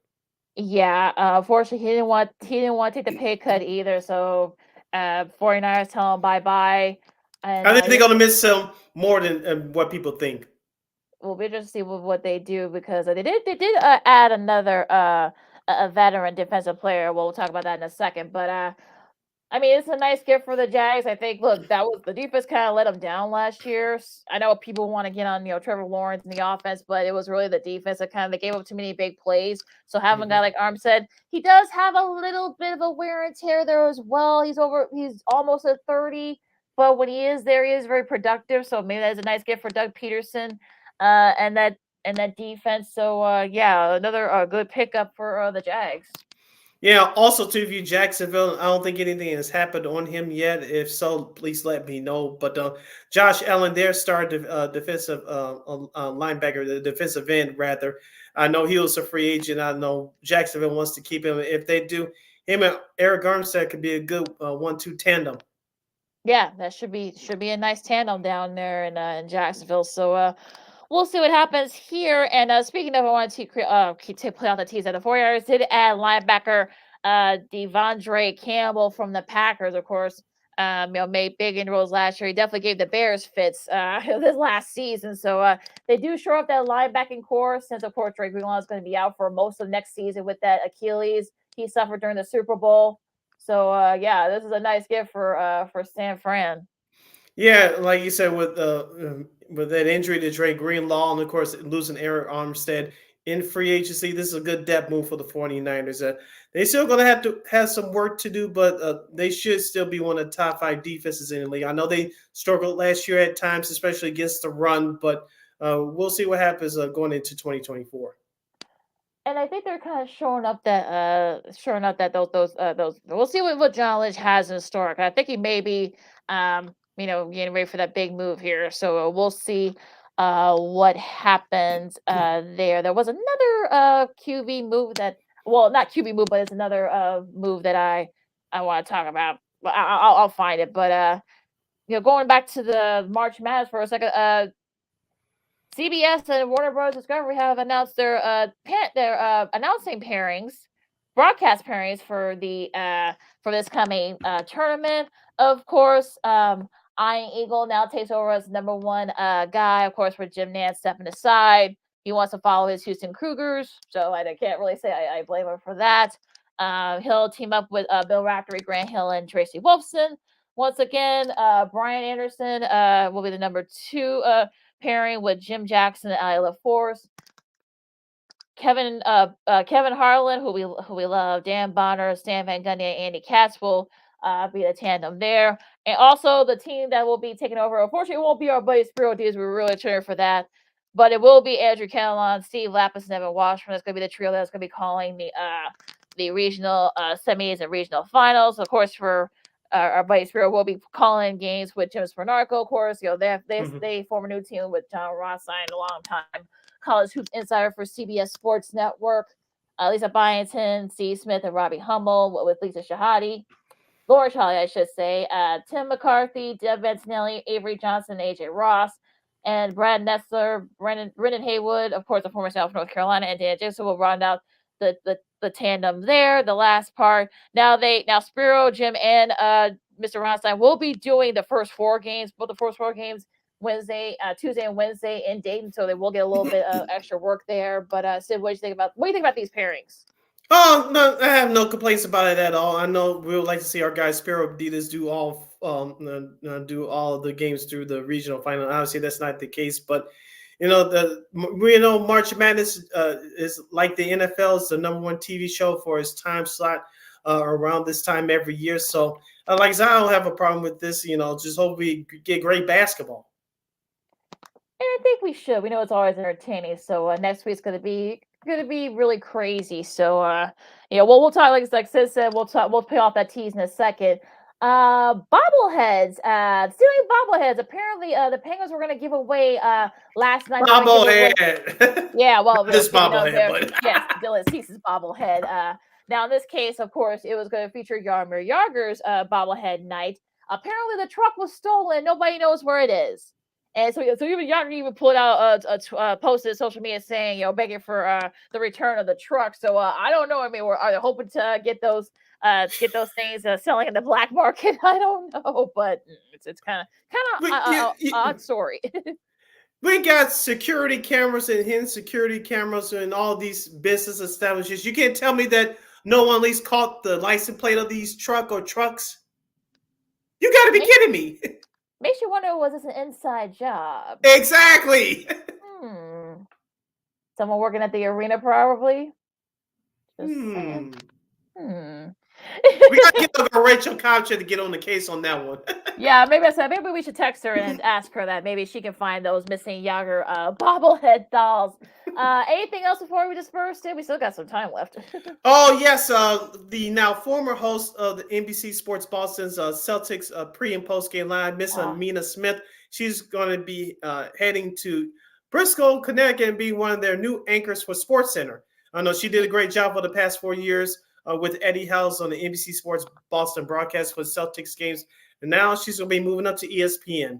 Yeah, unfortunately, he didn't want to take the pay cut either. So 49ers tell him bye-bye. And I think they're going to miss him more than what people think. We'll be interested to see what they do because they did add another a veteran defensive player. We'll talk about that in a second. But I mean, it's a nice gift for the Jags. I think, look, that was the defense kind of let them down last year. I know people want to get on, Trevor Lawrence in the offense, but it was really the defense that they gave up too many big plays. So having a guy like Armstead, he does have a little bit of a wear and tear there as well. He's almost at 30, but when he is there, he is very productive. So maybe that's a nice gift for Doug Peterson and that defense. So yeah, another good pickup for the Jags. Yeah, also to view Jacksonville, I don't think anything has happened on him yet. If so, please let me know. But Josh Allen, their star defensive linebacker, the defensive end, rather. I know he was a free agent. I know Jacksonville wants to keep him. If they do, him and Eric Armstead could be a good 1-2 tandem. Yeah, that should be a nice tandem down there in Jacksonville. So we'll see what happens here. And speaking of, I wanted to play out the tease that the 49ers did add linebacker Devondre Campbell from the Packers, of course. made big inroads last year. He definitely gave the Bears fits this last season. So they do shore up that linebacking core, since of course Dre Greenlaw is going to be out for most of next season with that Achilles he suffered during the Super Bowl. So yeah, this is a nice gift for San Fran. Yeah, like you said, with that injury to Dre Greenlaw, and of course losing Eric Armstead in free agency, this is a good depth move for the 49ers. They still going to have some work to do, but they should still be one of the top 5 defenses in the league. I know they struggled last year at times, especially against the run, but we'll see what happens going into 2024. And I think they're kind of showing up that those we'll see what John Lynch has in store. I think he may be getting ready for that big move here. So we'll see what happens there. There was another QB move not QB move, but it's another move that I want to talk about. Well, I'll find it. But going back to the March Madness for a second, CBS and Warner Bros. Discovery have announced their announcing pairings, broadcast pairings for this coming tournament. Of course, Iron Eagle now takes over as number 1 guy. Of course, with Jim Nantz stepping aside, he wants to follow his Houston Cougars, so I can't really say I blame him for that. He'll team up with Bill Raftery, Grant Hill, and Tracy Wolfson. Once again, Brian Anderson will be the number 2 pairing with Jim Jackson and Isla Force. Kevin Harlan, who we love, Dan Bonner, Stan Van Gundy, and Andy Katz will be the tandem there. And also the team that will be taking over, unfortunately, it won't be our buddy Spiro Diaz. We're really cheering for that. But it will be Andrew Catalon, Steve Lapis, and Evan Washburn. That's going to be the trio that's going to be calling the regional semis and regional finals. Of course, for our buddy Spiro will be calling games with Jim Sparnarco, of course. They form a new team with John Rothstein, a long time college hoops insider for CBS Sports Network. Lisa Byington, Steve Smith, and Robbie Hummel with Lisa Shahadi. Laura Shahadi, I should say. Tim McCarthy, Deb Bentinelli, Avery Johnson, AJ Ross, and Brad Nessler, Brendan Haywood, of course, the former South North Carolina, and Dan Jackson will round out the tandem there, the last part. Now Spiro, Jim, and Mr. Ronstein will be doing the first 4 games, both the first 4 games Tuesday and Wednesday in Dayton, so they will get a little bit of extra work there. But Sid, what do you think about these pairings? Oh no, I have no complaints about it at all. I know we would like to see our guy Spiro Diaz do all of the games through the regional final. Obviously, that's not the case, but March Madness is like the NFL. It's the number 1 TV show for its time slot around this time every year. So, like I said, I don't have a problem with this. Just hope we get great basketball. And I think we should. We know it's always entertaining. So next week's going to be really crazy. So we'll talk like Sid said. We'll pay off that tease in a second. Bobbleheads. Stealing bobbleheads. Apparently, the Penguins were going to give away last night. Bobblehead. Yeah, well, this bobblehead. Yes, Dylan Cease's bobblehead. Now, in this case, of course, it was going to feature Jaromir Jagr's bobblehead night. Apparently, the truck was stolen. Nobody knows where it is. And so even Jagr pulled out a post on social media saying, begging for the return of the truck. So I don't know. I mean, are they hoping to get those things selling in the black market? I don't know, but it's kind of odd story. We got security cameras and hidden security cameras in all these business establishments. You can't tell me that no one at least caught the license plate of these trucks. You got to be kidding me. Makes you wonder, was this an inside job? Exactly. Someone working at the arena, probably. We got to get Rachel Coucher to get on the case on that one. Yeah, maybe we should text her and ask her that. Maybe she can find those missing Jagr bobblehead dolls. Anything else before we disperse? We still got some time left. Oh yes, the now former host of the NBC Sports Boston's Celtics pre and post game line, Miss Amina Smith. She's going to be heading to Bristol, Connecticut, and be one of their new anchors for SportsCenter. I know she did a great job for the past 4 years with Eddie House on the NBC Sports Boston broadcast for Celtics games, and now she's going to be moving up to ESPN.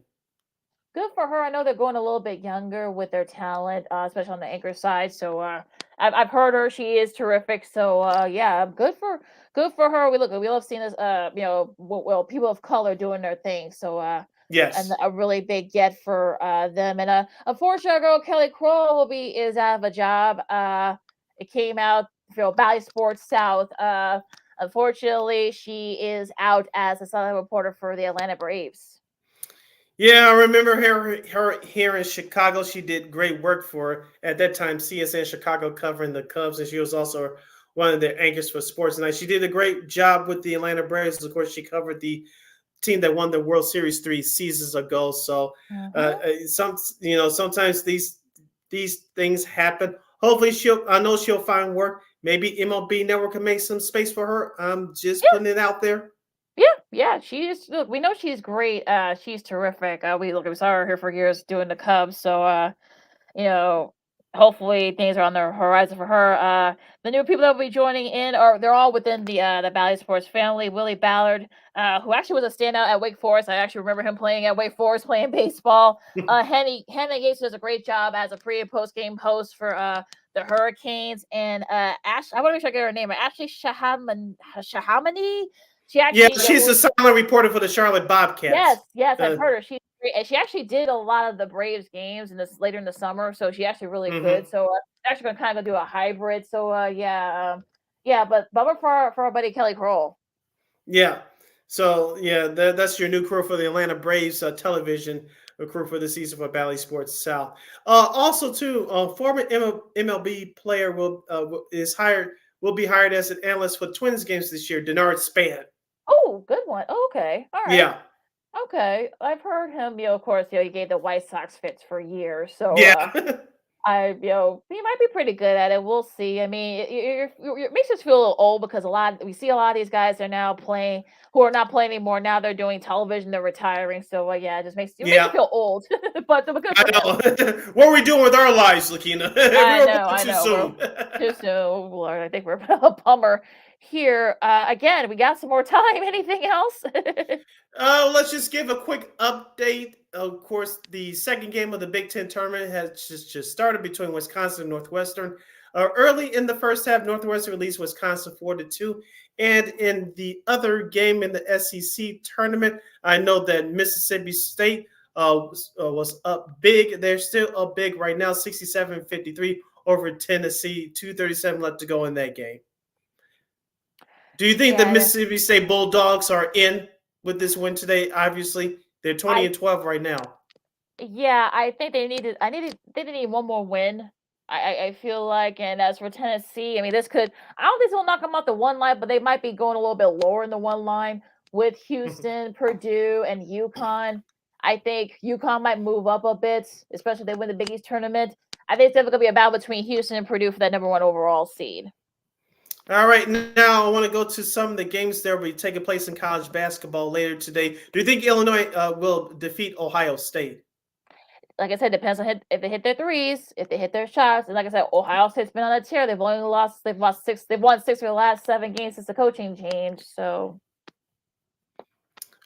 Good for her. I know they're going a little bit younger with their talent, especially on the anchor side. So I've heard her. She is terrific. So yeah, good for her. We love seeing this. Well, people of color doing their thing. So and Yes. a really big get for them. And unfortunately, our girl Kelly Kroll is out of a job. It came out, Bally Sports South. Unfortunately, she is out as a sideline reporter for the Atlanta Braves. Yeah, I remember her here in Chicago. She did great work for, at that time, CSN Chicago, covering the Cubs, and she was also one of the anchors for Sports Night. She did a great job with the Atlanta Braves. Of course, she covered the team that won the World Series 3 seasons ago. So, sometimes these things happen. Hopefully, I know she'll find work. Maybe MLB Network can make some space for her. I'm just putting it out there. Yeah, we know she's great. She's terrific. We saw her here for years doing the Cubs. So hopefully things are on the horizon for her. The new people that will be joining in they're all within the Bally Sports family. Willie Ballard, who actually was a standout at Wake Forest. I actually remember him playing at Wake Forest, playing baseball. Hannah Yates does a great job as a pre and post game host for the Hurricanes. And I want to make sure I get her name. Ashley Shahamani. She's the silent reporter for the Charlotte Bobcats. Yes, I've heard her. She's great, and she actually did a lot of the Braves games later in the summer, so she's actually really good. So actually going to kind of do a hybrid. So but bummer for our buddy Kelly Kroll. Yeah. So that's your new crew for the Atlanta Braves television crew for the season for Bally Sports South. Also, too, former MLB player will be hired as an analyst for Twins games this year. Denard Span. Oh, good one. Oh, okay. All right. Yeah. Okay. I've heard him, of course, he gave the White Sox fits for years. So he might be pretty good at it. We'll see. I mean, it makes us feel a little old because we see a lot of these guys are now playing who are not playing anymore. Now they're doing television. They're retiring. So it just makes you feel old. But good for him. What are we doing with our lives, Lakina? I know. Too soon. Lord, I think we're a bummer here. Again, we got some more time. Anything else? Let's just give a quick update. Of course, the second game of the Big Ten tournament has just started between Wisconsin and Northwestern. Early in the first half, Northwestern released Wisconsin 4-2. And in the other game in the SEC tournament, I know that Mississippi State was up big. They're still up big right now, 67-53 over Tennessee. 2:37 left to go in that game. Do you think the Mississippi State Bulldogs are in with this win today? Obviously, they're 20-12 right now. Yeah, I think they need one more win. I feel like, and as for Tennessee, I mean, I don't think this will knock them off the one line, but they might be going a little bit lower in the one line with Houston, Purdue, and UConn. I think UConn might move up a bit, especially if they win the Big East tournament. I think it's definitely going to be a battle between Houston and Purdue for that number 1 overall seed. All right, now I want to go to some of the games that will be taking place in college basketball later today. Do you think Illinois will defeat Ohio State? Like I said, depends on if they hit their threes, if they hit their shots. And like I said, Ohio State's been on a tear. They've won 6 of the last 7 games since the coaching change. So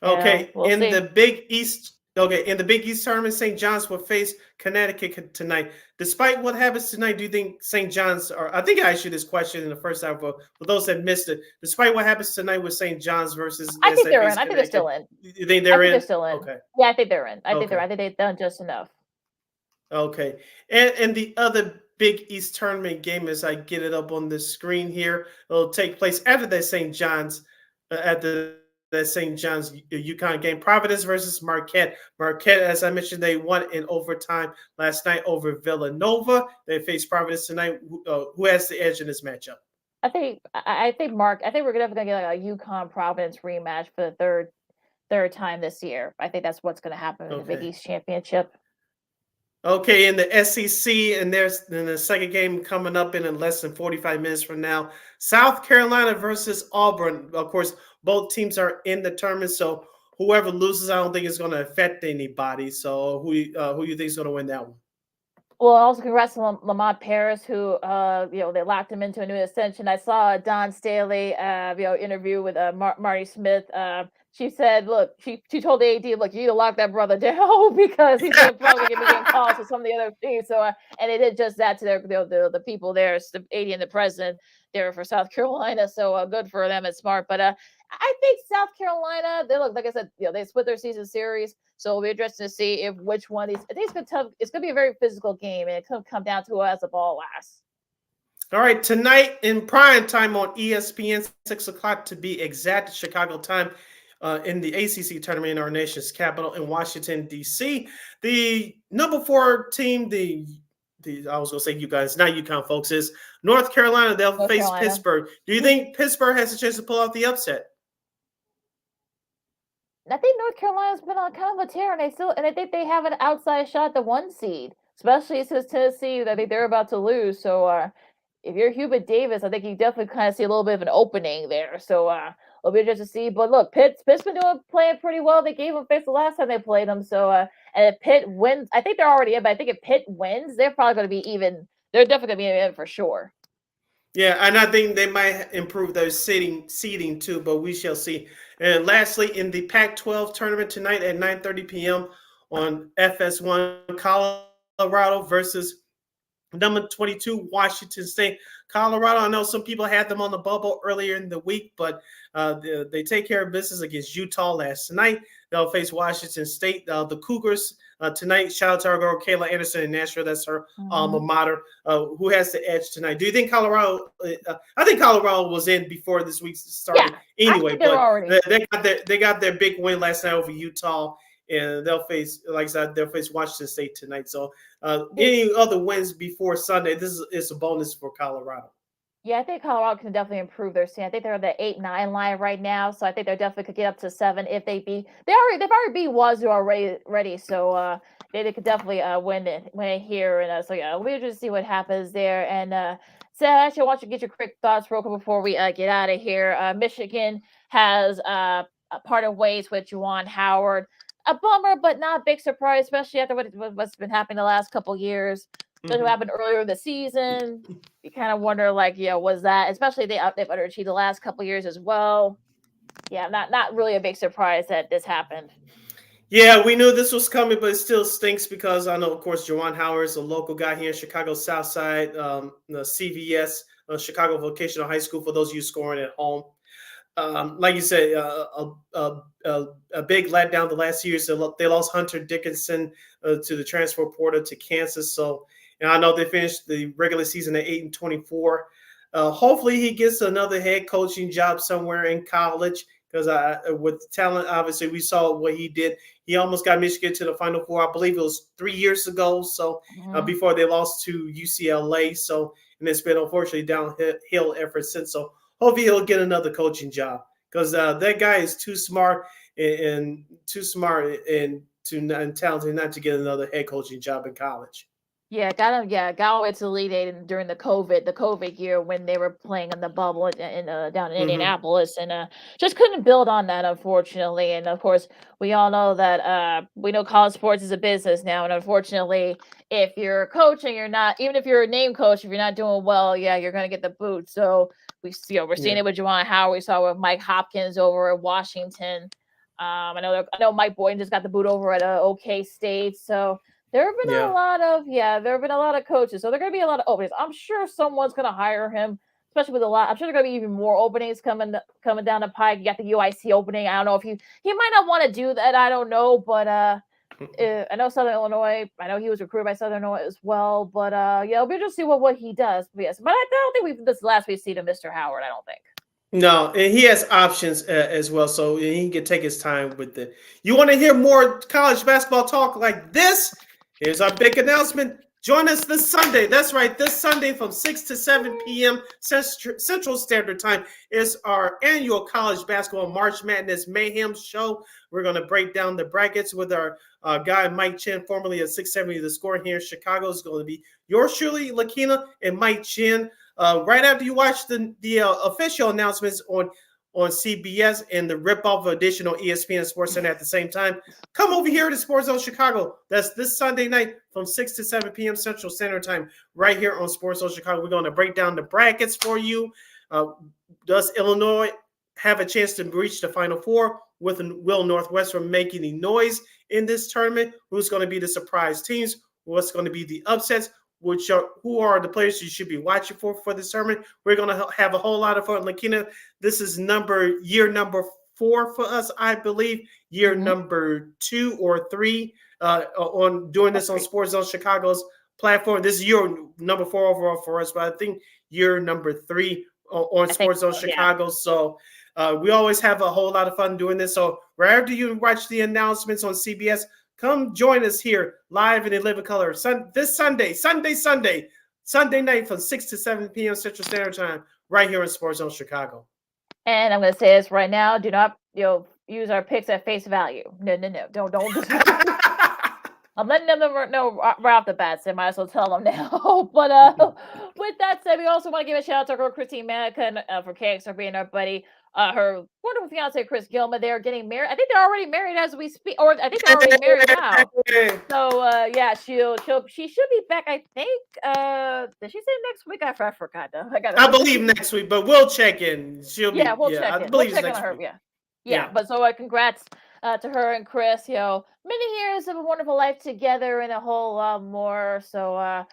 okay, we'll see. The Big East. Okay, in the Big East tournament, St. John's will face Connecticut tonight. Despite what happens tonight, do you think St. John's, I think I asked you this question in the first half, for those that missed it. Despite what happens tonight with St. John's versus I think they're in. I think they're still in. You think they're in? They're still in. Okay. Yeah, I think they're in. I think they've done just enough. Okay. And the other Big East tournament game, as I get it up on the screen here, it'll take place after that St. John's, that St. John's UConn game. Providence versus Marquette. Marquette, as I mentioned, they won in overtime last night over Villanova. They face Providence tonight. Who has the edge in this matchup? I think we're definitely gonna get like a UConn Providence rematch for the third time this year. I think that's what's gonna happen in the Big East championship. Okay, in the SEC, and there's the second game coming up in less than 45 minutes from now. South Carolina versus Auburn. Of course, both teams are in the tournament, so whoever loses, I don't think it's going to affect anybody. So who you think is going to win that one? Well, also congrats to Lamont Paris, who they locked him into a new ascension. I saw Don Staley interview with Marty Smith. She said, "Look, she told the AD, look, you need to lock that brother down because he's probably going to be getting calls for some of the other teams." So, and they did just that to the people there, the AD and the president there for South Carolina. So good for them. It's smart, but I think South Carolina, they look, like I said, they split their season series. So it'll be interesting to see if which one of these. I think it's gonna tough. It's gonna be a very physical game, and it could come down to who has the ball last. All right, tonight in prime time on ESPN, 6:00 to be exact, Chicago time, in the ACC tournament in our nation's capital in Washington D.C. The number 4 team, the I was gonna say you guys, not UConn folks, is North Carolina. They'll face Pittsburgh. Do you think Pittsburgh has a chance to pull out the upset? I think North Carolina's been on kind of a tear, and I think they have an outside shot at the 1 seed, especially since Tennessee, I think they're about to lose. So if you're Hubert Davis, I think you definitely kind of see a little bit of an opening there. So it'll be interesting to see. But look, Pitt's been playing pretty well. They gave them face the last time they played them. So and if Pitt wins, I think they're already in. But I think if Pitt wins, they're probably going to be even. They're definitely going to be in for sure. Yeah, and I think they might improve their seeding too, but we shall see. And lastly, in the Pac-12 tournament tonight at 9:30 p.m. on FS1, Colorado versus number 22 Washington State. Colorado, I know some people had them on the bubble earlier in the week, but they take care of business against Utah last night. They'll face Washington State. The Cougars tonight. Shout out to our girl Kayla Anderson in Nashville. That's her alma mater. Who has the edge tonight? Do you think Colorado? I think Colorado was in before this week started anyway. But they got their big win last night over Utah. And they'll face, like I said, they'll face Washington State tonight. So any other wins before Sunday, this is a bonus for Colorado. Yeah, I think Colorado can definitely improve their standing. I think they're on the 8-9 line right now, so I think they definitely could get up to 7 if they beat. They've already beat Wazoo already, so they could definitely win it here. And so yeah, we'll just see what happens there. And so actually, I want you to get your quick thoughts real quick before we get out of here. Michigan has parted ways with Juwan Howard. A bummer, but not a big surprise, especially after what's been happening the last couple years. Especially what happened earlier in the season. You kind of wonder, was that, especially they've underachieved the last couple years as well. Yeah, not really a big surprise that this happened. Yeah, we knew this was coming, but it still stinks because I know, of course, Juwan Howard is a local guy here in Chicago South Side, the CVS, Chicago Vocational High School, for those of you scoring at home. Like you said, a big letdown the last year. So they lost Hunter Dickinson to the transfer portal to Kansas. So, and I know they finished the regular season at 8-24. Hopefully, he gets another head coaching job somewhere in college because with talent, obviously, we saw what he did. He almost got Michigan to the Final Four. I believe it was 3 years ago. So before they lost to UCLA. So, and it's been unfortunately downhill ever since. So. Hopefully he'll get another coaching job because that guy is too smart and talented not to get another head coaching job in college. Yeah, got away to the Elite Eight during the COVID year when they were playing in the bubble down in Indianapolis, and just couldn't build on that, unfortunately. And of course, we all know that we know college sports is a business now, and unfortunately, if you're coaching, you're not, even if you're a name coach, if you're not doing well, you're going to get the boot. So we're seeing it with Juwan Howard. We saw with Mike Hopkins over at Washington. I know Mike Boynton just got the boot over at OK State. So. There have been a lot of coaches, so there are going to be a lot of openings. I'm sure someone's going to hire him, especially with a lot. I'm sure there are going to be even more openings coming down the pike. You got the UIC opening. I don't know if he might not want to do that. I don't know, but I know Southern Illinois. I know he was recruited by Southern Illinois as well. But we'll just see what he does. But yes, but I don't think this last we've seen of Mr. Howard. I don't think. No, and he has options as well, so he can take his time with it. You want to hear more college basketball talk like this? Here's our big announcement. Join us this Sunday. That's right. This Sunday from 6 to 7 p.m. Central Standard Time is our annual college basketball March Madness Mayhem show. We're going to break down the brackets with our guy, Mike Chen, formerly of 670 The Score here in Chicago. Is going to be yours truly, Lakina, and Mike Chen. Right after you watch the official announcements on CBS and the rip-off edition on ESPN Sports Center at the same time. Come over here to Sports Zone Chicago. That's this Sunday night from 6 to 7 p.m. Central Standard Time right here on Sports Zone Chicago. We're going to break down the brackets for you. Does Illinois have a chance to reach the Final Four? Will Northwestern make any noise in this tournament? Who's going to be the surprise teams? What's going to be the upsets? Who are the players you should be watching for this tournament? We're going to have a whole lot of fun. Lakina, this is year number 4 for us, I believe. Year number 2 or 3 on doing this on Sports Zone Chicago's platform. This is year number 4 overall for us, but I think year number 3 on Sports Zone Chicago. So we always have a whole lot of fun doing this. So wherever you watch the announcements on CBS, come join us here live and in living color this Sunday night from 6 to 7 p.m. Central Standard Time right here in Sports Zone Chicago. And I'm going to say this right now. Do not use our picks at face value. No. Don't. I'm letting them know right off the bat, so I might as well tell them now. But with that said, we also want to give a shout out to our Christine Manikin for KXR being our buddy. Her wonderful fiance, Chris Gilman, they're getting married. I think they're already married as we speak, or I think they're already married now. So yeah, she should be back. I think. Did she say next week? I forgot. I believe next week, but we'll check in. We'll check in. I believe we'll check next on her. week. Yeah. But so congrats to her and Chris. Many years of a wonderful life together and a whole lot more. So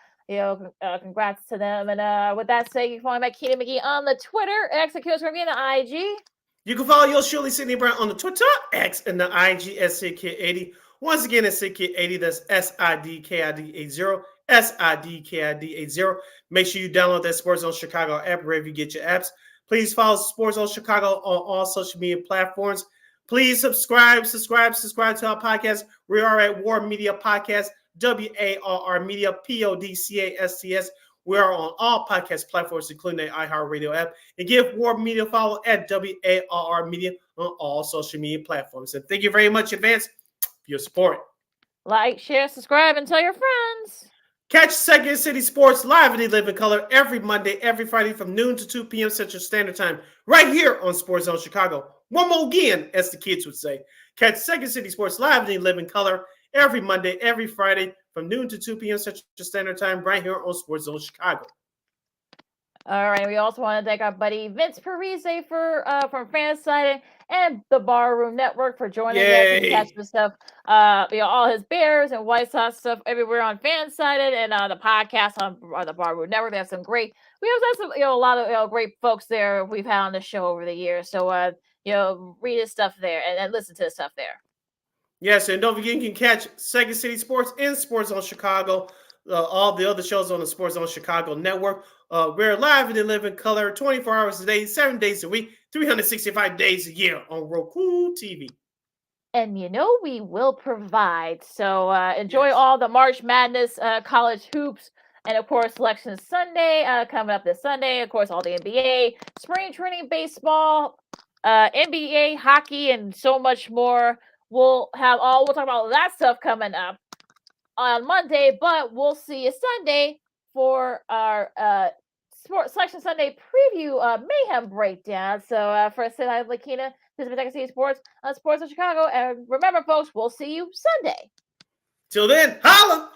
congrats to them. And with that said, you can follow me at Keenan McGee on the Twitter, X, and the IG. You can follow yours truly, Sydney Brown, on the Twitter, X, and the IG, SIDKid80. Once again, it's SIDKid80. That's SIDKID80. SIDKID80. Make sure you download that Sports Zone Chicago app wherever you get your apps. Please follow Sports Zone Chicago on all social media platforms. Please subscribe to our podcast. We are at War Media Podcast, WARR Media, PODCASTS. We are on all podcast platforms, including the iHeartRadio app. And give War Media a follow at WARR Media on all social media platforms. And thank you very much in advance for your support. Like, share, subscribe, and tell your friends. Catch Second City Sports live in living color every Monday, every Friday from noon to 2 p.m. Central Standard Time, right here on Sports Zone Chicago. One more again, as the kids would say. Catch Second City Sports live in living color every Monday, every Friday from noon to 2 p.m. Central Standard Time, right here on Sports Zone Chicago. All right. We also want to thank our buddy Vinnie Parise from Fansided and the Barroom Network for joining us and catching stuff. All his Bears and White Sox stuff everywhere on Fansided and the podcast on the Barroom Network. They have some great. We also have some a lot of great folks there we've had on the show over the years. So read his stuff there and listen to his stuff there. Yes, and don't forget you can catch Second City Sports and Sports Zone Chicago. All the other shows on the Sports Zone Chicago network. We're live and in living color 24 hours a day, 7 days a week, 365 days a year on Roku TV. And we will provide. So enjoy all the March Madness college hoops. And of course, Selection Sunday coming up this Sunday. Of course, all the NBA, spring training baseball, NBA, hockey, and so much more. We'll talk about all that stuff coming up on Monday, but we'll see you Sunday for our Sports Selection Sunday preview mayhem breakdown. So for Sid Lakina, this is Second City Sports on Sports of Chicago. And remember, folks, we'll see you Sunday. Till then, holla!